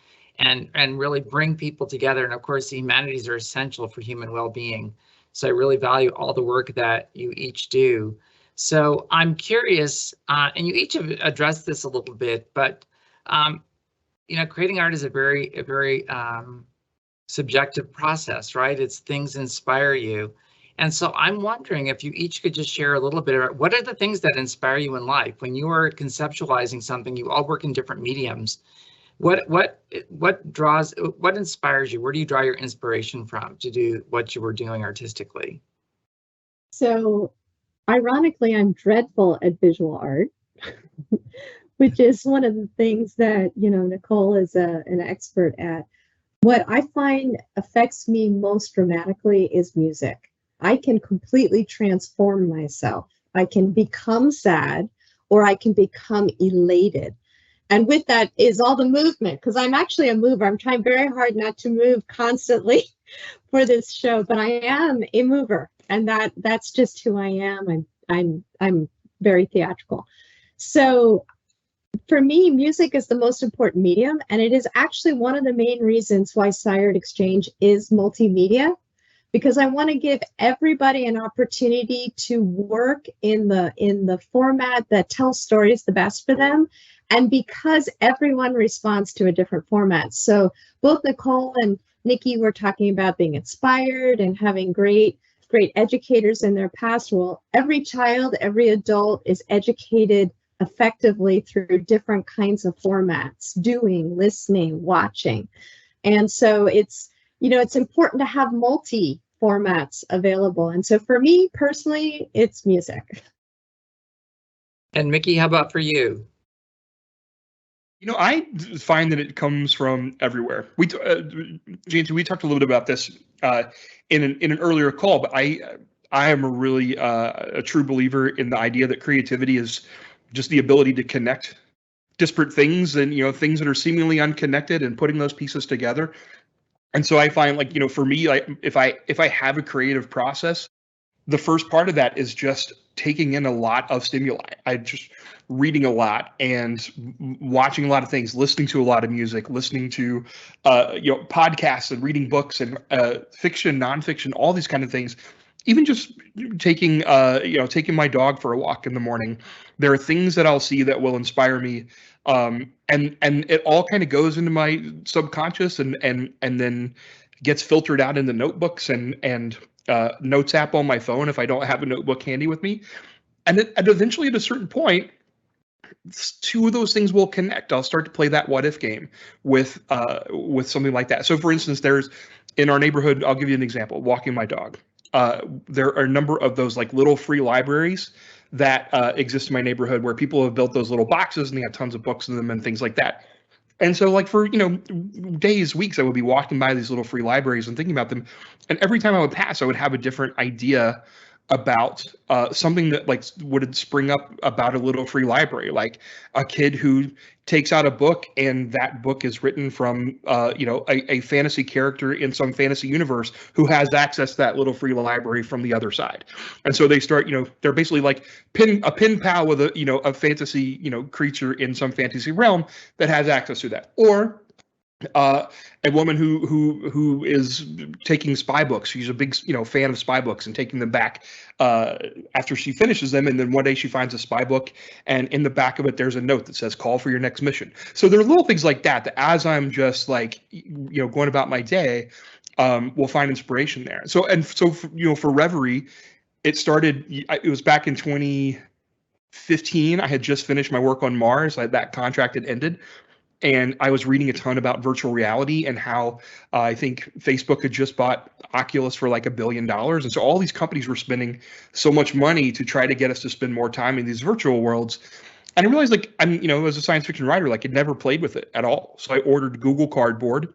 really bring people together. And of course, the humanities are essential for human well-being. So I really value all the work that you each do. So I'm curious, and you each have addressed this a little bit, but creating art is a very subjective process, right? It's things inspire you. And so I'm wondering if you each could just share a little bit about what are the things that inspire you in life when you are conceptualizing something. You all work in different mediums. What inspires you? Where do you draw your inspiration from to do what you were doing artistically? So ironically, I'm dreadful at visual art, which is one of the things that, Nicole is an expert at. What I find affects me most dramatically is music. I can completely transform myself. I can become sad, or I can become elated. And with that is all the movement, because I'm actually a mover. I'm trying very hard not to move constantly for this show, but I am a mover, and that's just who I am. I'm very theatrical. So for me, music is the most important medium, and it is actually one of the main reasons why SciArt Exchange is multimedia, because I want to give everybody an opportunity to work in the format that tells stories the best for them, and because everyone responds to a different format. So both Nicole and Nikki were talking about being inspired and having great educators in their past. Well, every child, every adult is educated effectively through different kinds of formats, doing, listening, watching. And so it's important to have multi formats available. And so for me personally, it's music. And Mickey, how about for you? You know, I find that it comes from everywhere. Jancy, we talked a little bit about this in an earlier call, but I am a true believer in the idea that creativity is just the ability to connect disparate things and, you know, things that are seemingly unconnected and putting those pieces together. And so I find, like, you know, for me, like, if I have a creative process, the first part of that is just taking in a lot of stimuli. I just reading a lot and watching a lot of things, listening to a lot of music, listening to podcasts and reading books and fiction, nonfiction, all these kind of things. Even just taking my dog for a walk in the morning. There are things that I'll see that will inspire me. And it all kind of goes into my subconscious and then gets filtered out into notebooks and notes app on my phone if I don't have a notebook handy with me. And eventually at a certain point, two of those things will connect. I'll start to play that what if game with something like that. So for instance, there's in our neighborhood, I'll give you an example, walking my dog. There are a number of those like little free libraries that exist in my neighborhood where people have built those little boxes and they have tons of books in them and things like that. And so, like, for, you know, days, weeks, I would be walking by these little free libraries and thinking about them. And every time I would pass, I would have a different idea about something that, like, would spring up about a little free library, like a kid who takes out a book and that book is written from, a fantasy character in some fantasy universe who has access to that little free library from the other side. And so they start, you know, they're basically like a pen pal with a fantasy, creature in some fantasy realm that has access to that. Or a woman who is taking spy books. She's a big, fan of spy books and taking them back after she finishes them. And then one day she finds a spy book, and in the back of it, there's a note that says, "Call for your next mission." So there are little things like that that as I'm just like, going about my day, we'll find inspiration there. So for Reverie, it started. It was back in 2015. I had just finished my work on Mars. That contract had ended. And I was reading a ton about virtual reality and how I think Facebook had just bought Oculus for like $1 billion. And so all these companies were spending so much money to try to get us to spend more time in these virtual worlds. And I realized, like, as a science fiction writer, like, I'd never played with it at all. So I ordered Google Cardboard,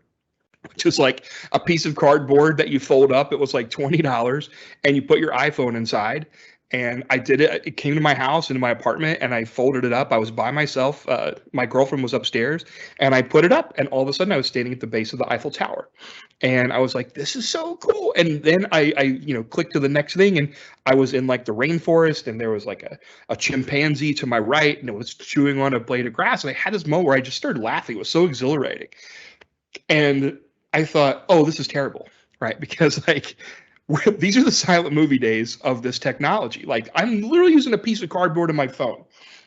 which is like a piece of cardboard that you fold up. It was like $20, and you put your iPhone inside. And I did it. It came to my house, into my apartment, and I folded it up. I was by myself. My girlfriend was upstairs, and I put it up. And all of a sudden, I was standing at the base of the Eiffel Tower. And I was like, "This is so cool!" And then I clicked to the next thing, and I was in like the rainforest, and there was like a chimpanzee to my right, and it was chewing on a blade of grass. And I had this moment where I just started laughing. It was so exhilarating, and I thought, "Oh, this is terrible," right? Because like, these are the silent movie days of this technology. Like, I'm literally using a piece of cardboard on my phone.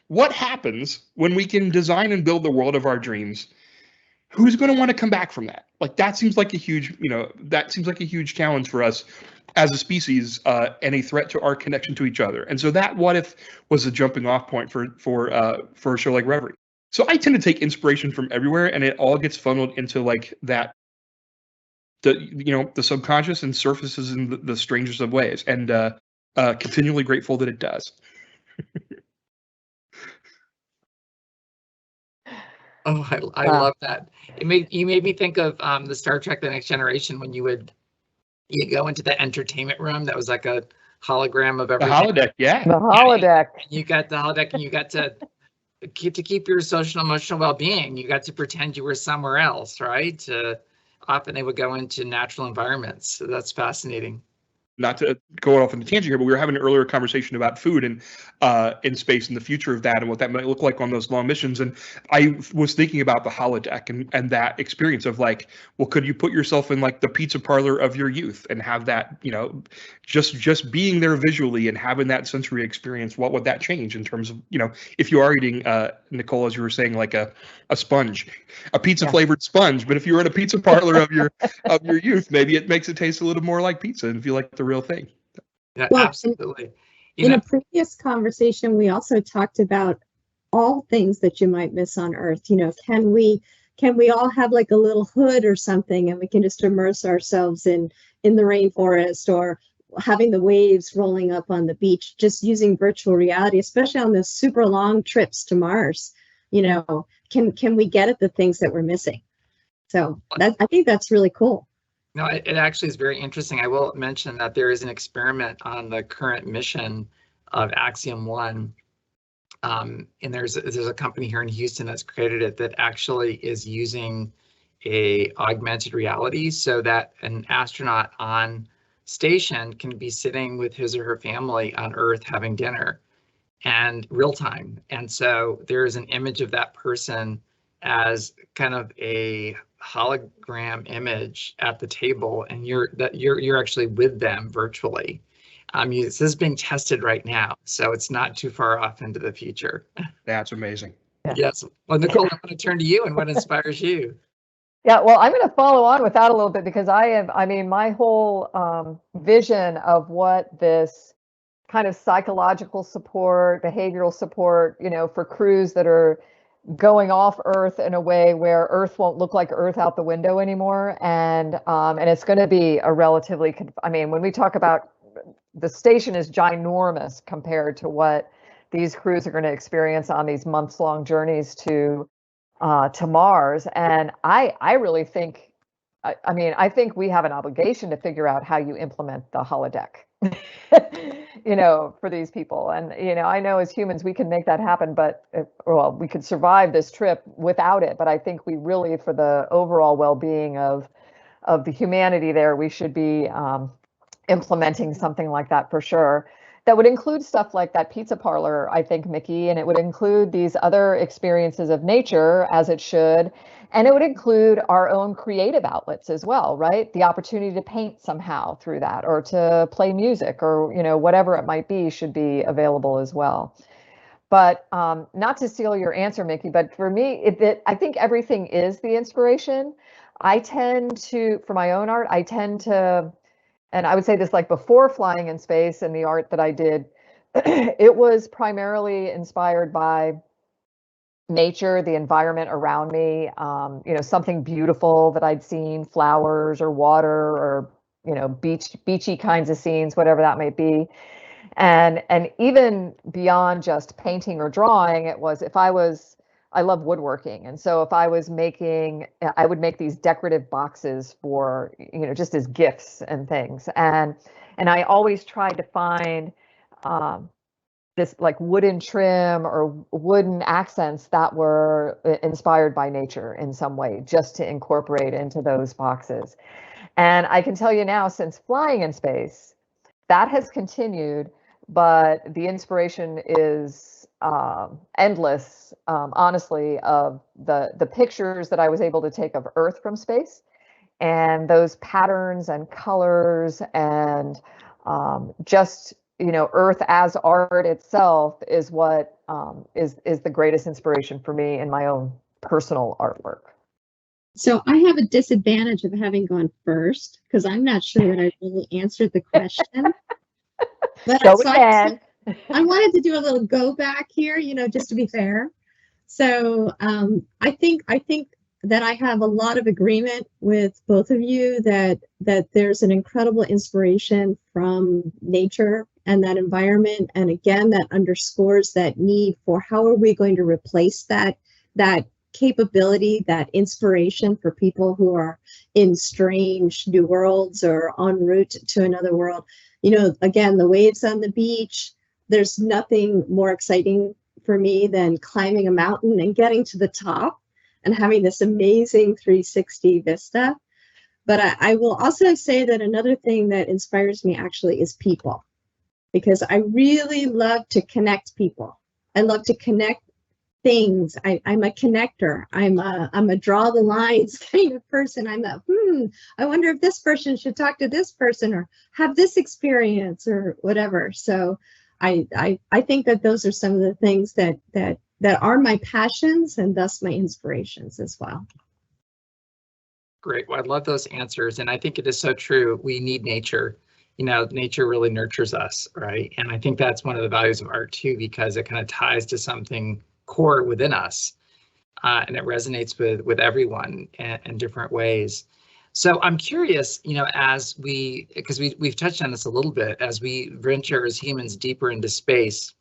What happens when we can design and build the world of our dreams? Who's going to want to come back from that? Like, that seems like a huge, challenge for us as a species, and a threat to our connection to each other. And so that what if was a jumping off point for a show like Reverie. So I tend to take inspiration from everywhere, and it all gets funneled into like that. The subconscious and surfaces in the strangest of ways, and continually grateful that it does. Oh, I love that. You made me think of the Star Trek: The Next Generation, when you go into the entertainment room that was like a hologram of everything. The holodeck, yeah. The holodeck. You got the holodeck, and you got to keep your social and emotional well-being. You got to pretend you were somewhere else, right? Often they would go into natural environments. So that's fascinating. Not to go off on a tangent here, but we were having an earlier conversation about food and in space and the future of that and what that might look like on those long missions. And I was thinking about the holodeck and that experience of like, well, could you put yourself in like the pizza parlor of your youth and have that, just being there visually and having that sensory experience? What would that change in terms of, if you are eating, Nicole, as you were saying, like a sponge, a pizza flavored sponge, but if you were in a pizza parlor of your youth, maybe it makes it taste a little more like pizza and feel like the real thing. Yeah, well, absolutely. In a previous conversation, we also talked about all things that you might miss on Earth. Can we all have like a little hood or something, and we can just immerse ourselves in the rainforest, or having the waves rolling up on the beach, just using virtual reality, especially on the super long trips to Mars. You know, can we get at the things that we're missing? So I think that's really cool. No, it actually is very interesting. I will mention that there is an experiment on the current mission of Axiom 1. And there's a company here in Houston that's created it that actually is using a augmented reality so that an astronaut on station can be sitting with his or her family on Earth having dinner and real time. And so there is an image of that person as kind of a hologram image at the table, and you're actually with them virtually. This is being tested right now, so it's not too far off into the future. That's amazing. Yeah. Yes. Well, Nicole, I want to turn to you and what inspires you? Yeah, well, I'm going to follow on with that a little bit because my whole vision of what this kind of psychological support, behavioral support, you know, for crews that are going off Earth in a way where Earth won't look like Earth out the window anymore. And it's going to be a relatively, when we talk about the station is ginormous compared to what these crews are going to experience on these months-long journeys to Mars. And I really think, I think we have an obligation to figure out how you implement the holodeck, you know, for these people. And, you know, I know as humans, we can make that happen, but we could survive this trip without it. But I think we really, for the overall well-being of the humanity there, we should be implementing something like that for sure. That would include stuff like that pizza parlor, I think, Mickey, and it would include these other experiences of nature, as it should, and it would include our own creative outlets as well, right? The opportunity to paint somehow through that, or to play music, or, you know, whatever it might be, should be available as well. But not to steal your answer, Mickey, but for me, I think everything is the inspiration. I tend to, for my own art, and I would say this, like, before flying in space and the art that I did, it was primarily inspired by nature, the environment around me, you know, something beautiful that I'd seen, flowers or water or, you know, beachy kinds of scenes, whatever that might be. And even beyond just painting or drawing, it was, I love woodworking. And so if I was I would make these decorative boxes for, you know, just as gifts and things. And I always tried to find this like wooden trim or wooden accents that were inspired by nature in some way, just to incorporate into those boxes. And I can tell you now, since flying in space, that has continued, but the inspiration is endless, honestly, of the pictures that I was able to take of Earth from space, and those patterns and colors, and just, you know, Earth as art itself is what is the greatest inspiration for me in my own personal artwork. So I have a disadvantage of having gone first because I'm not sure that I really answered the question. But I wanted to do a little go back here, you know, just to be fair. So I think that I have a lot of agreement with both of you that there's an incredible inspiration from nature and that environment. And again, that underscores that need for how are we going to replace that capability, that inspiration for people who are in strange new worlds or en route to another world. You know, again, the waves on the beach, there's nothing more exciting for me than climbing a mountain and getting to the top and having this amazing 360 vista. But I will also say that another thing that inspires me actually is people, because I really love to connect people. I love to connect things. I'm a connector. I'm a draw the lines kind of person. I wonder if this person should talk to this person or have this experience or whatever. So I think that those are some of the things that are my passions and thus my inspirations as well. Great. Well, I love those answers. And I think it is so true. We need nature. You know, nature really nurtures us, right? And I think that's one of the values of art too, because it kind of ties to something core within us, and it resonates with everyone in different ways. So I'm curious, as because we've touched on this a little bit, as we venture as humans deeper into space,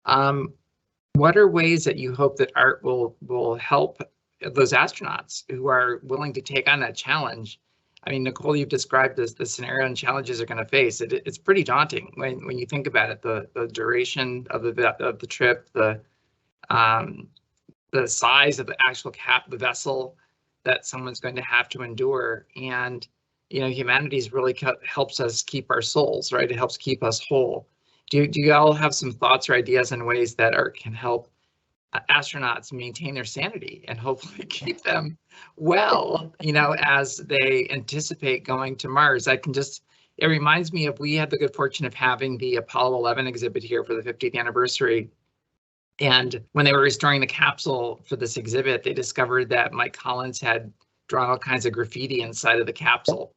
what are ways that you hope that art will help those astronauts who are willing to take on that challenge? I mean, Nicole, you've described the scenario and challenges they're going to face. It's pretty daunting when you think about it. The duration of the trip, the size of the actual the vessel that someone's going to have to endure, and humanity's really helps us keep our souls, right? It helps keep us whole. Do you all have some thoughts or ideas on ways that art can help astronauts maintain their sanity and hopefully keep them well, as they anticipate going to Mars? It reminds me of, we had the good fortune of having the Apollo 11 exhibit here for the 50th anniversary. And when they were restoring the capsule for this exhibit, they discovered that Mike Collins had drawn all kinds of graffiti inside of the capsule.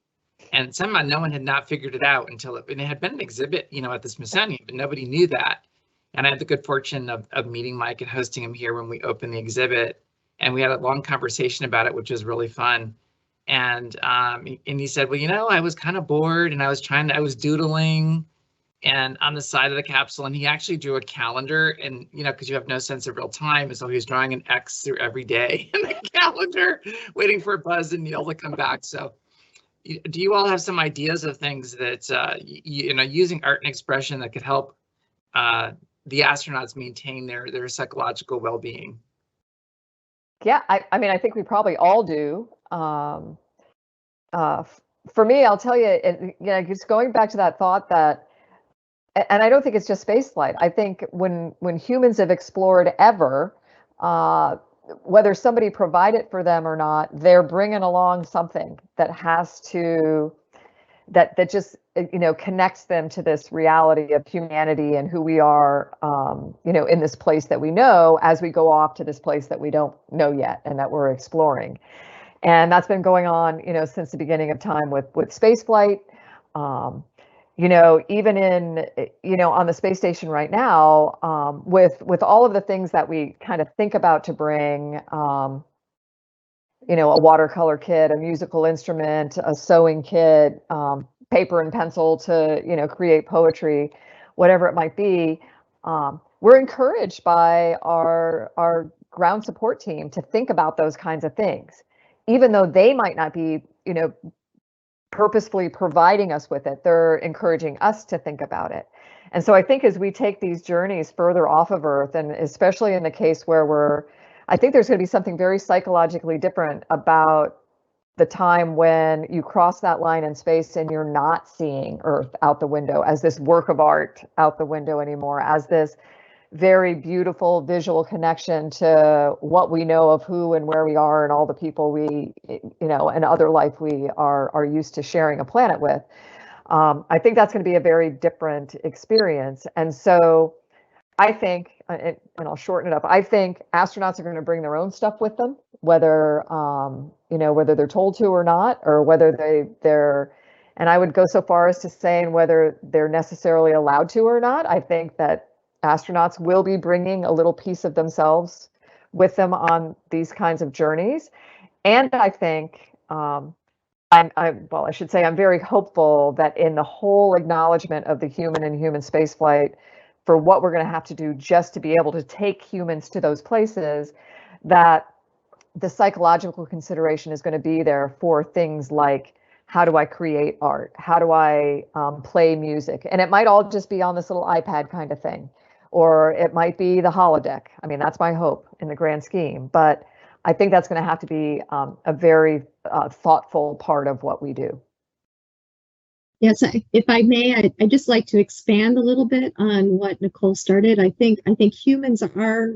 And somehow no one had not figured it out until it had been an exhibit, at the Smithsonian, but nobody knew that. And I had the good fortune of meeting Mike and hosting him here when we opened the exhibit. And we had a long conversation about it, which was really fun. And he said, well, I was kind of bored and I was doodling and on the side of the capsule, and he actually drew a calendar, and because you have no sense of real time, so he was drawing an X through every day in the calendar, waiting for Buzz and Neil to come back. So do you all have some ideas of things that using art and expression that could help the astronauts maintain their psychological well-being? Yeah, I mean, I think we probably all do. For me, I'll tell you, just going back to that thought that, and I don't think it's just spaceflight. I think when humans have explored ever, whether somebody provided for them or not, they're bringing along something that has to, that just connects them to this reality of humanity and who we are, in this place that we know, as we go off to this place that we don't know yet and that we're exploring. And that's been going on, since the beginning of time with spaceflight. Even in, on the space station right now, with all of the things that we kind of think about to bring, a watercolor kit, a musical instrument, a sewing kit, paper and pencil to, create poetry, whatever it might be. We're encouraged by our ground support team to think about those kinds of things, even though they might not be, purposefully providing us with it. They're encouraging us to think about it. And so I think as we take these journeys further off of Earth, and especially in the case where I think there's going to be something very psychologically different about the time when you cross that line in space and you're not seeing Earth out the window as this work of art out the window anymore, as this very beautiful visual connection to what we know of who and where we are and all the people we, and other life we are used to sharing a planet with. I think that's going to be a very different experience. And so I think, and I'll shorten it up, I think astronauts are going to bring their own stuff with them, whether, whether they're told to or not, or whether they're, and I would go so far as to saying whether they're necessarily allowed to or not. I think that astronauts will be bringing a little piece of themselves with them on these kinds of journeys. And I think, I'm very hopeful that in the whole acknowledgement of the human and human spaceflight, for what we're going to have to do just to be able to take humans to those places, that the psychological consideration is going to be there for things like, how do I create art? How do I play music? And it might all just be on this little iPad kind of thing, or it might be the holodeck. I mean, that's my hope in the grand scheme, but I think that's going to have to be a very thoughtful part of what we do. Yes, if I may, I'd just like to expand a little bit on what Nicole started. I think humans are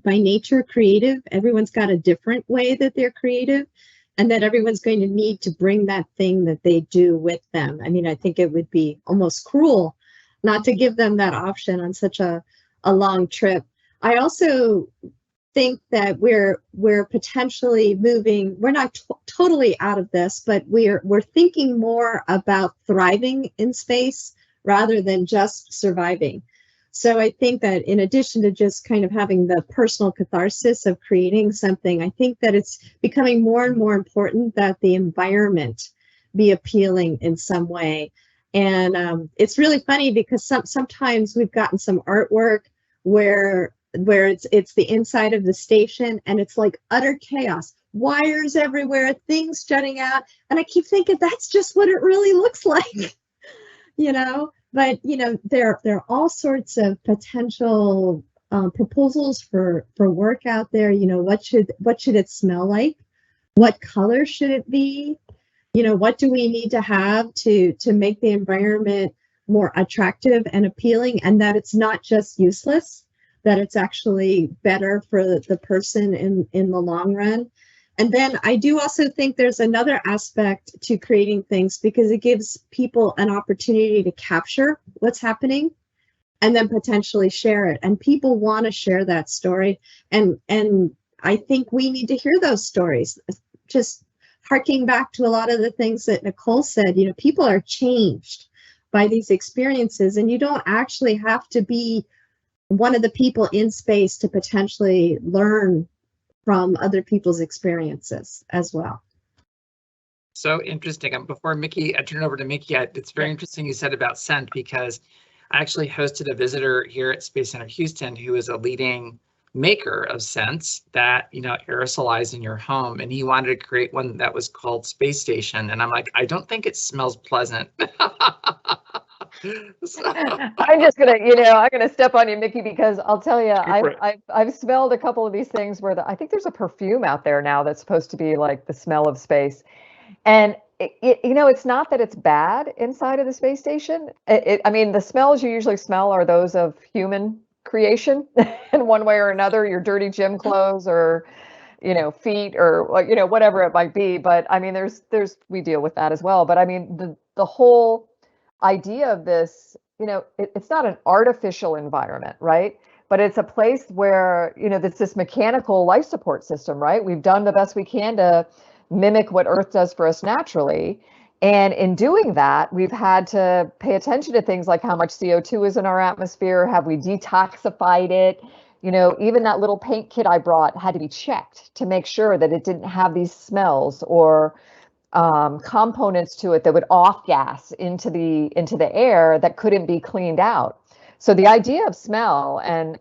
by nature creative. Everyone's got a different way that they're creative, and that everyone's going to need to bring that thing that they do with them. I mean, I think it would be almost cruel not to give them that option on such a long trip. I also think that we're potentially moving, we're not totally out of this, but we're thinking more about thriving in space rather than just surviving. So I think that in addition to just kind of having the personal catharsis of creating something, I think that it's becoming more and more important that the environment be appealing in some way. And it's really funny because sometimes we've gotten some artwork where it's the inside of the station and it's like utter chaos, wires everywhere, things jutting out, and I keep thinking that's just what it really looks like, you know. But you know, there are all sorts of potential proposals for work out there. You know, what should it smell like? What color should it be? You know, what do we need to have to make the environment more attractive and appealing, and that it's not just useless, that it's actually better for the person in the long run. And then I do also think there's another aspect to creating things because it gives people an opportunity to capture what's happening and then potentially share it. And people want to share that story. And I think we need to hear those stories. Just harking back to a lot of the things that Nicole said, you know, people are changed by these experiences, and you don't actually have to be one of the people in space to potentially learn from other people's experiences as well. So interesting. Before Mickey, I turn it over to Mickey. It's very interesting you said about scent, because I actually hosted a visitor here at Space Center Houston who is a leading maker of scents that, you know, aerosolize in your home, and he wanted to create one that was called Space Station, and I'm like, I don't think it smells pleasant. I'm just gonna, I'm gonna step on you, Mickey, because I'll tell you, I've smelled a couple of these things where I think there's a perfume out there now that's supposed to be like the smell of space, and it's not that it's bad inside of the space station. I mean, the smells you usually smell are those of human creation in one way or another, your dirty gym clothes or feet or whatever it might be. But I mean, we deal with that as well. But I mean, the whole idea of this, it's not an artificial environment, right? But it's a place where it's this mechanical life support system, right? We've done the best we can to mimic what Earth does for us naturally. And in doing that, we've had to pay attention to things like how much CO2 is in our atmosphere. Have we detoxified it? Even that little paint kit I brought had to be checked to make sure that it didn't have these smells or components to it that would off gas into the air that couldn't be cleaned out. So the idea of smell and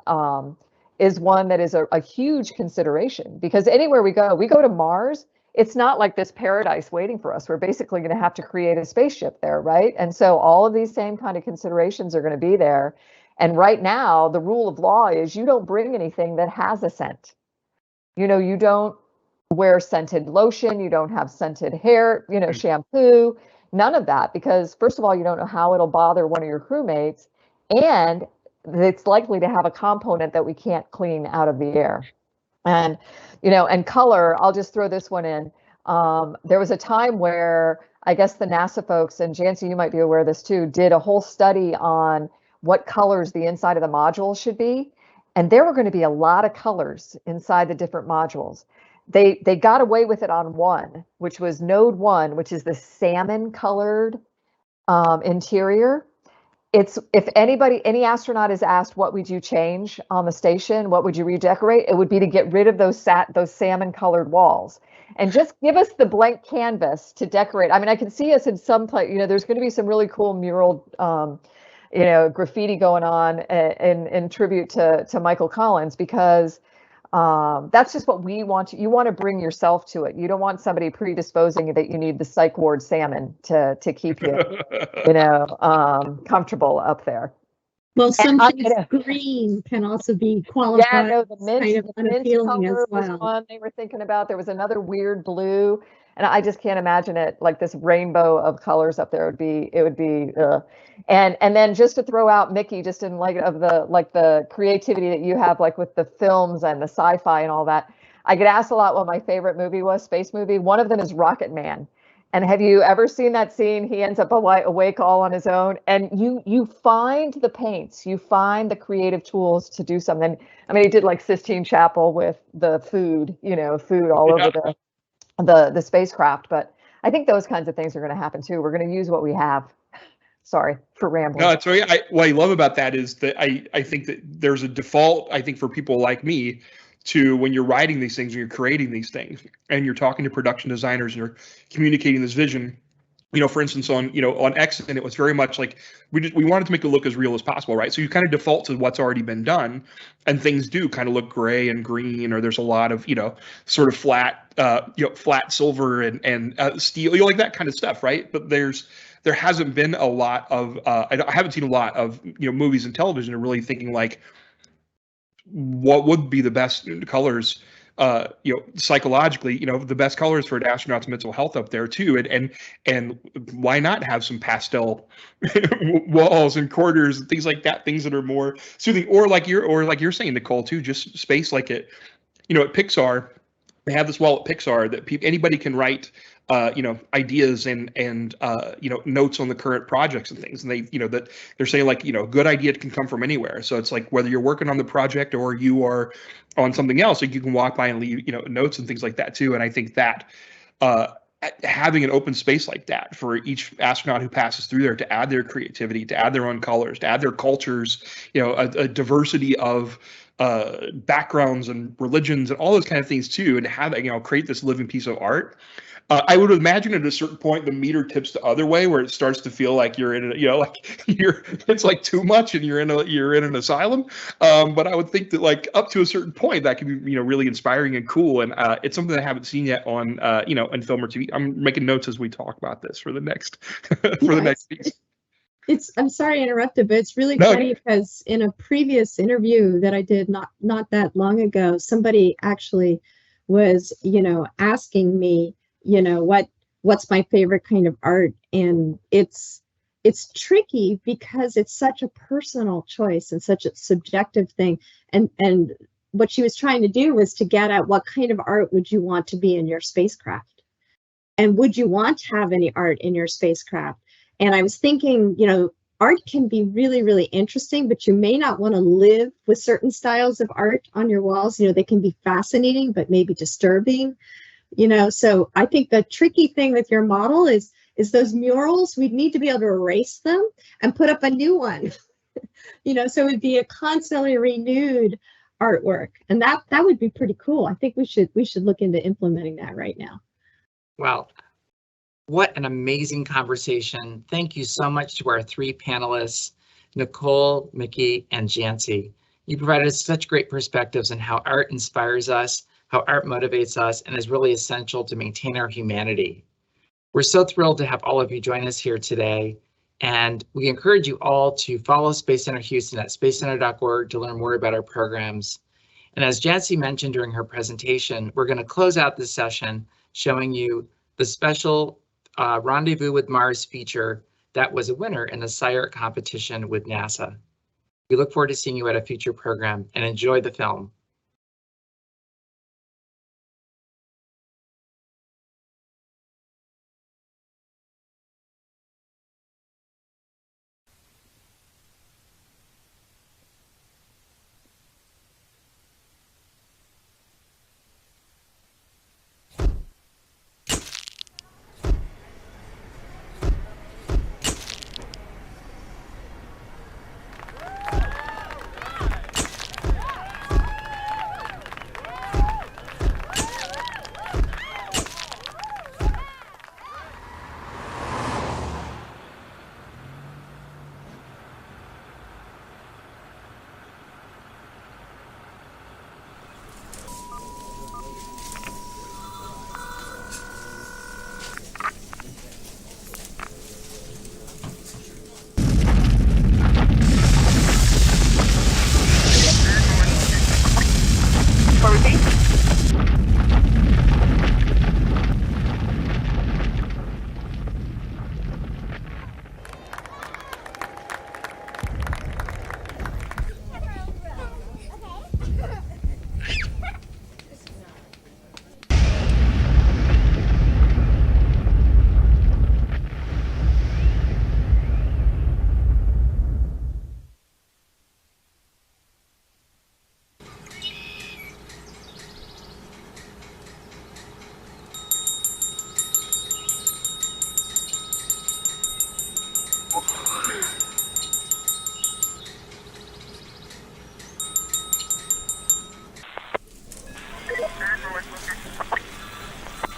is one that is a huge consideration, because anywhere we go to Mars, it's not like this paradise waiting for us. We're basically going to have to create a spaceship there, right? And so all of these same kind of considerations are going to be there. And right now, the rule of law is you don't bring anything that has a scent. You don't wear scented lotion, you don't have scented hair, shampoo, none of that, because first of all, you don't know how it'll bother one of your crewmates, and it's likely to have a component that we can't clean out of the air. And and color, I'll just throw this one in. There was a time where I guess the NASA folks, and Jancy, you might be aware of this too, did a whole study on what colors the inside of the module should be. And there were going to be a lot of colors inside the different modules. They got away with it on one, which was node 1, which is the salmon colored interior. It's, if any astronaut is asked, what would you change on the station? What would you redecorate? It would be to get rid of those salmon colored walls and just give us the blank canvas to decorate. I mean, I can see us in some place, there's going to be some really cool mural, graffiti going on in tribute to Michael Collins, because that's just what we want. You want to bring yourself to it. You don't want somebody predisposing that you need the psych ward salmon to keep you, comfortable up there. Well, sometimes green can also be qualified. Yeah, no, the mint, kind of the mint color was one they were thinking about. There was another weird blue, and I just can't imagine it like this rainbow of colors up there. It would be. And then just to throw out, Mickey, just in light of the creativity that you have, like with the films and the sci-fi and all that, I get asked a lot what my favorite movie was, space movie. One of them is Rocket Man. And have you ever seen that scene? He ends up awake all on his own, and you find the paints, you find the creative tools to do something. I mean, he did like Sistine Chapel with the food, food all over the spacecraft. But I think those kinds of things are going to happen too. We're going to use what we have. Sorry for rambling. No, it's very. What I love about that is that I think that there's a default, I think, for people like me to when you're writing these things and you're creating these things and you're talking to production designers and you're communicating this vision. For instance, on X, and it was very much like we wanted to make it look as real as possible, right? So you kind of default to what's already been done, and things do kind of look gray and green, or there's a lot of sort of flat, flat silver and steel, like that kind of stuff, right? But there hasn't been a lot of I haven't seen a lot of movies and television are really thinking like what would be the best colors. Psychologically, the best colors for an astronaut's mental health up there too, and why not have some pastel walls and corridors and things like that, things that are more soothing, or like you're saying, Nicole, too, just space like it. At Pixar, they have this wall at Pixar that anybody can write, ideas and notes on the current projects and things, and that they're saying like a good idea can come from anywhere. So it's like whether you're working on the project or you are on something else, like you can walk by and leave notes and things like that too. And I think that having an open space like that for each astronaut who passes through there to add their creativity, to add their own colors, to add their cultures, a diversity of backgrounds and religions and all those kind of things too, and have create this living piece of art. I would imagine at a certain point the meter tips the other way, where it starts to feel like you're in it's like too much and you're in an asylum. But I would think that like up to a certain point that can be really inspiring and cool, and it's something that I haven't seen yet on in film or TV. I'm making notes as we talk about this for the next the next piece. I'm sorry to interrupt, but it's really funny because in a previous interview that I did not that long ago, somebody actually was asking me what's my favorite kind of art, and it's tricky because it's such a personal choice and such a subjective thing, and what she was trying to do was to get at what kind of art would you want to be in your spacecraft, and would you want to have any art in your spacecraft. And I was thinking, art can be really, really interesting, but you may not want to live with certain styles of art on your walls. They can be fascinating but maybe disturbing. So I think the tricky thing with your model is those murals, we'd need to be able to erase them and put up a new one, so it'd be a constantly renewed artwork. And that would be pretty cool. I think we should look into implementing that right now. Wow. What an amazing conversation. Thank you so much to our three panelists, Nicole, McPhee, and Jancy. You provided such great perspectives on how art inspires us, how art motivates us, and is really essential to maintain our humanity. We're so thrilled to have all of you join us here today, and we encourage you all to follow Space Center Houston at spacecenter.org to learn more about our programs. And as Jancy mentioned during her presentation, we're going to close out this session showing you the special Rendezvous with Mars feature that was a winner in the SciArt competition with NASA. We look forward to seeing you at a future program, and enjoy the film.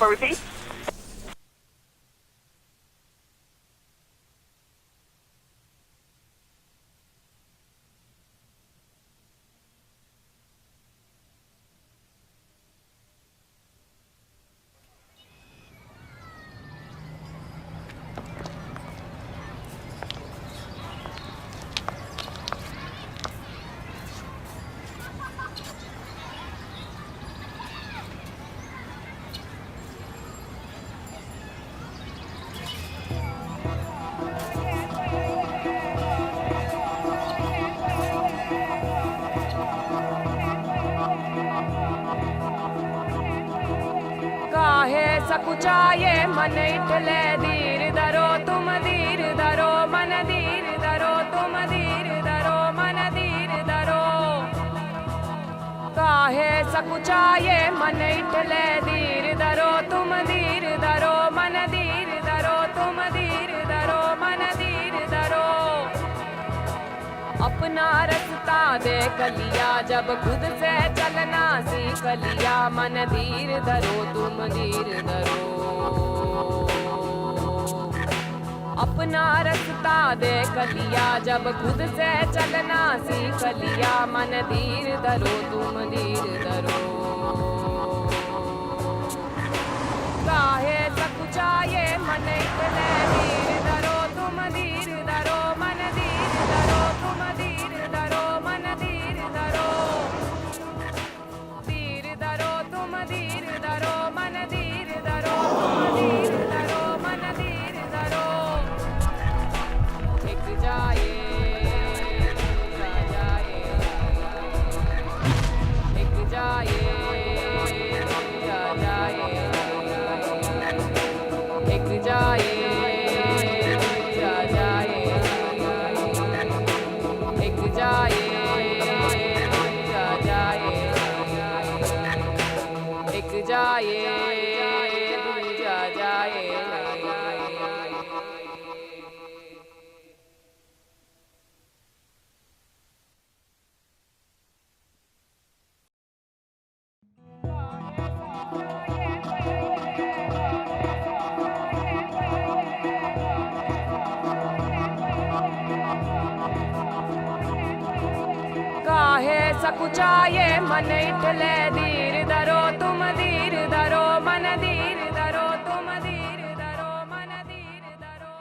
for repeat? काहे सकुचाये मन इटले धीर धरो तुम धीर धरो मन धीर धरो तुम धीर धरो मन धीर धरो काहे सकुचाये मन इटले धीर धरो तुम धीर धरो मन धीर धरो तुम धीर धरो मन धीर धरो अपना रास्ता देख लिया जब खुद से चलना सीख लिया मन धीर धरो तुम धीर धरो अपना रास्ता देख लिया जब खुद से चलना सीख लिया मन धीर धरो तुम धीर धरो काहे सकुचाये मन इतने धीर धरो तुम धीर धरो मन धीर धरो तुम धीर धरो मन धीर धरो तुम धीर धरो मन धीर धरो तुम धीर धरो मन धीर धरो एक जाए एक जाए एक जाए एक जाए एक जाए काहे सकुचाये मन इटले धीर धरो तुम धीर धरो मन धीर धरो तुम धीर धरो मन धीर धरो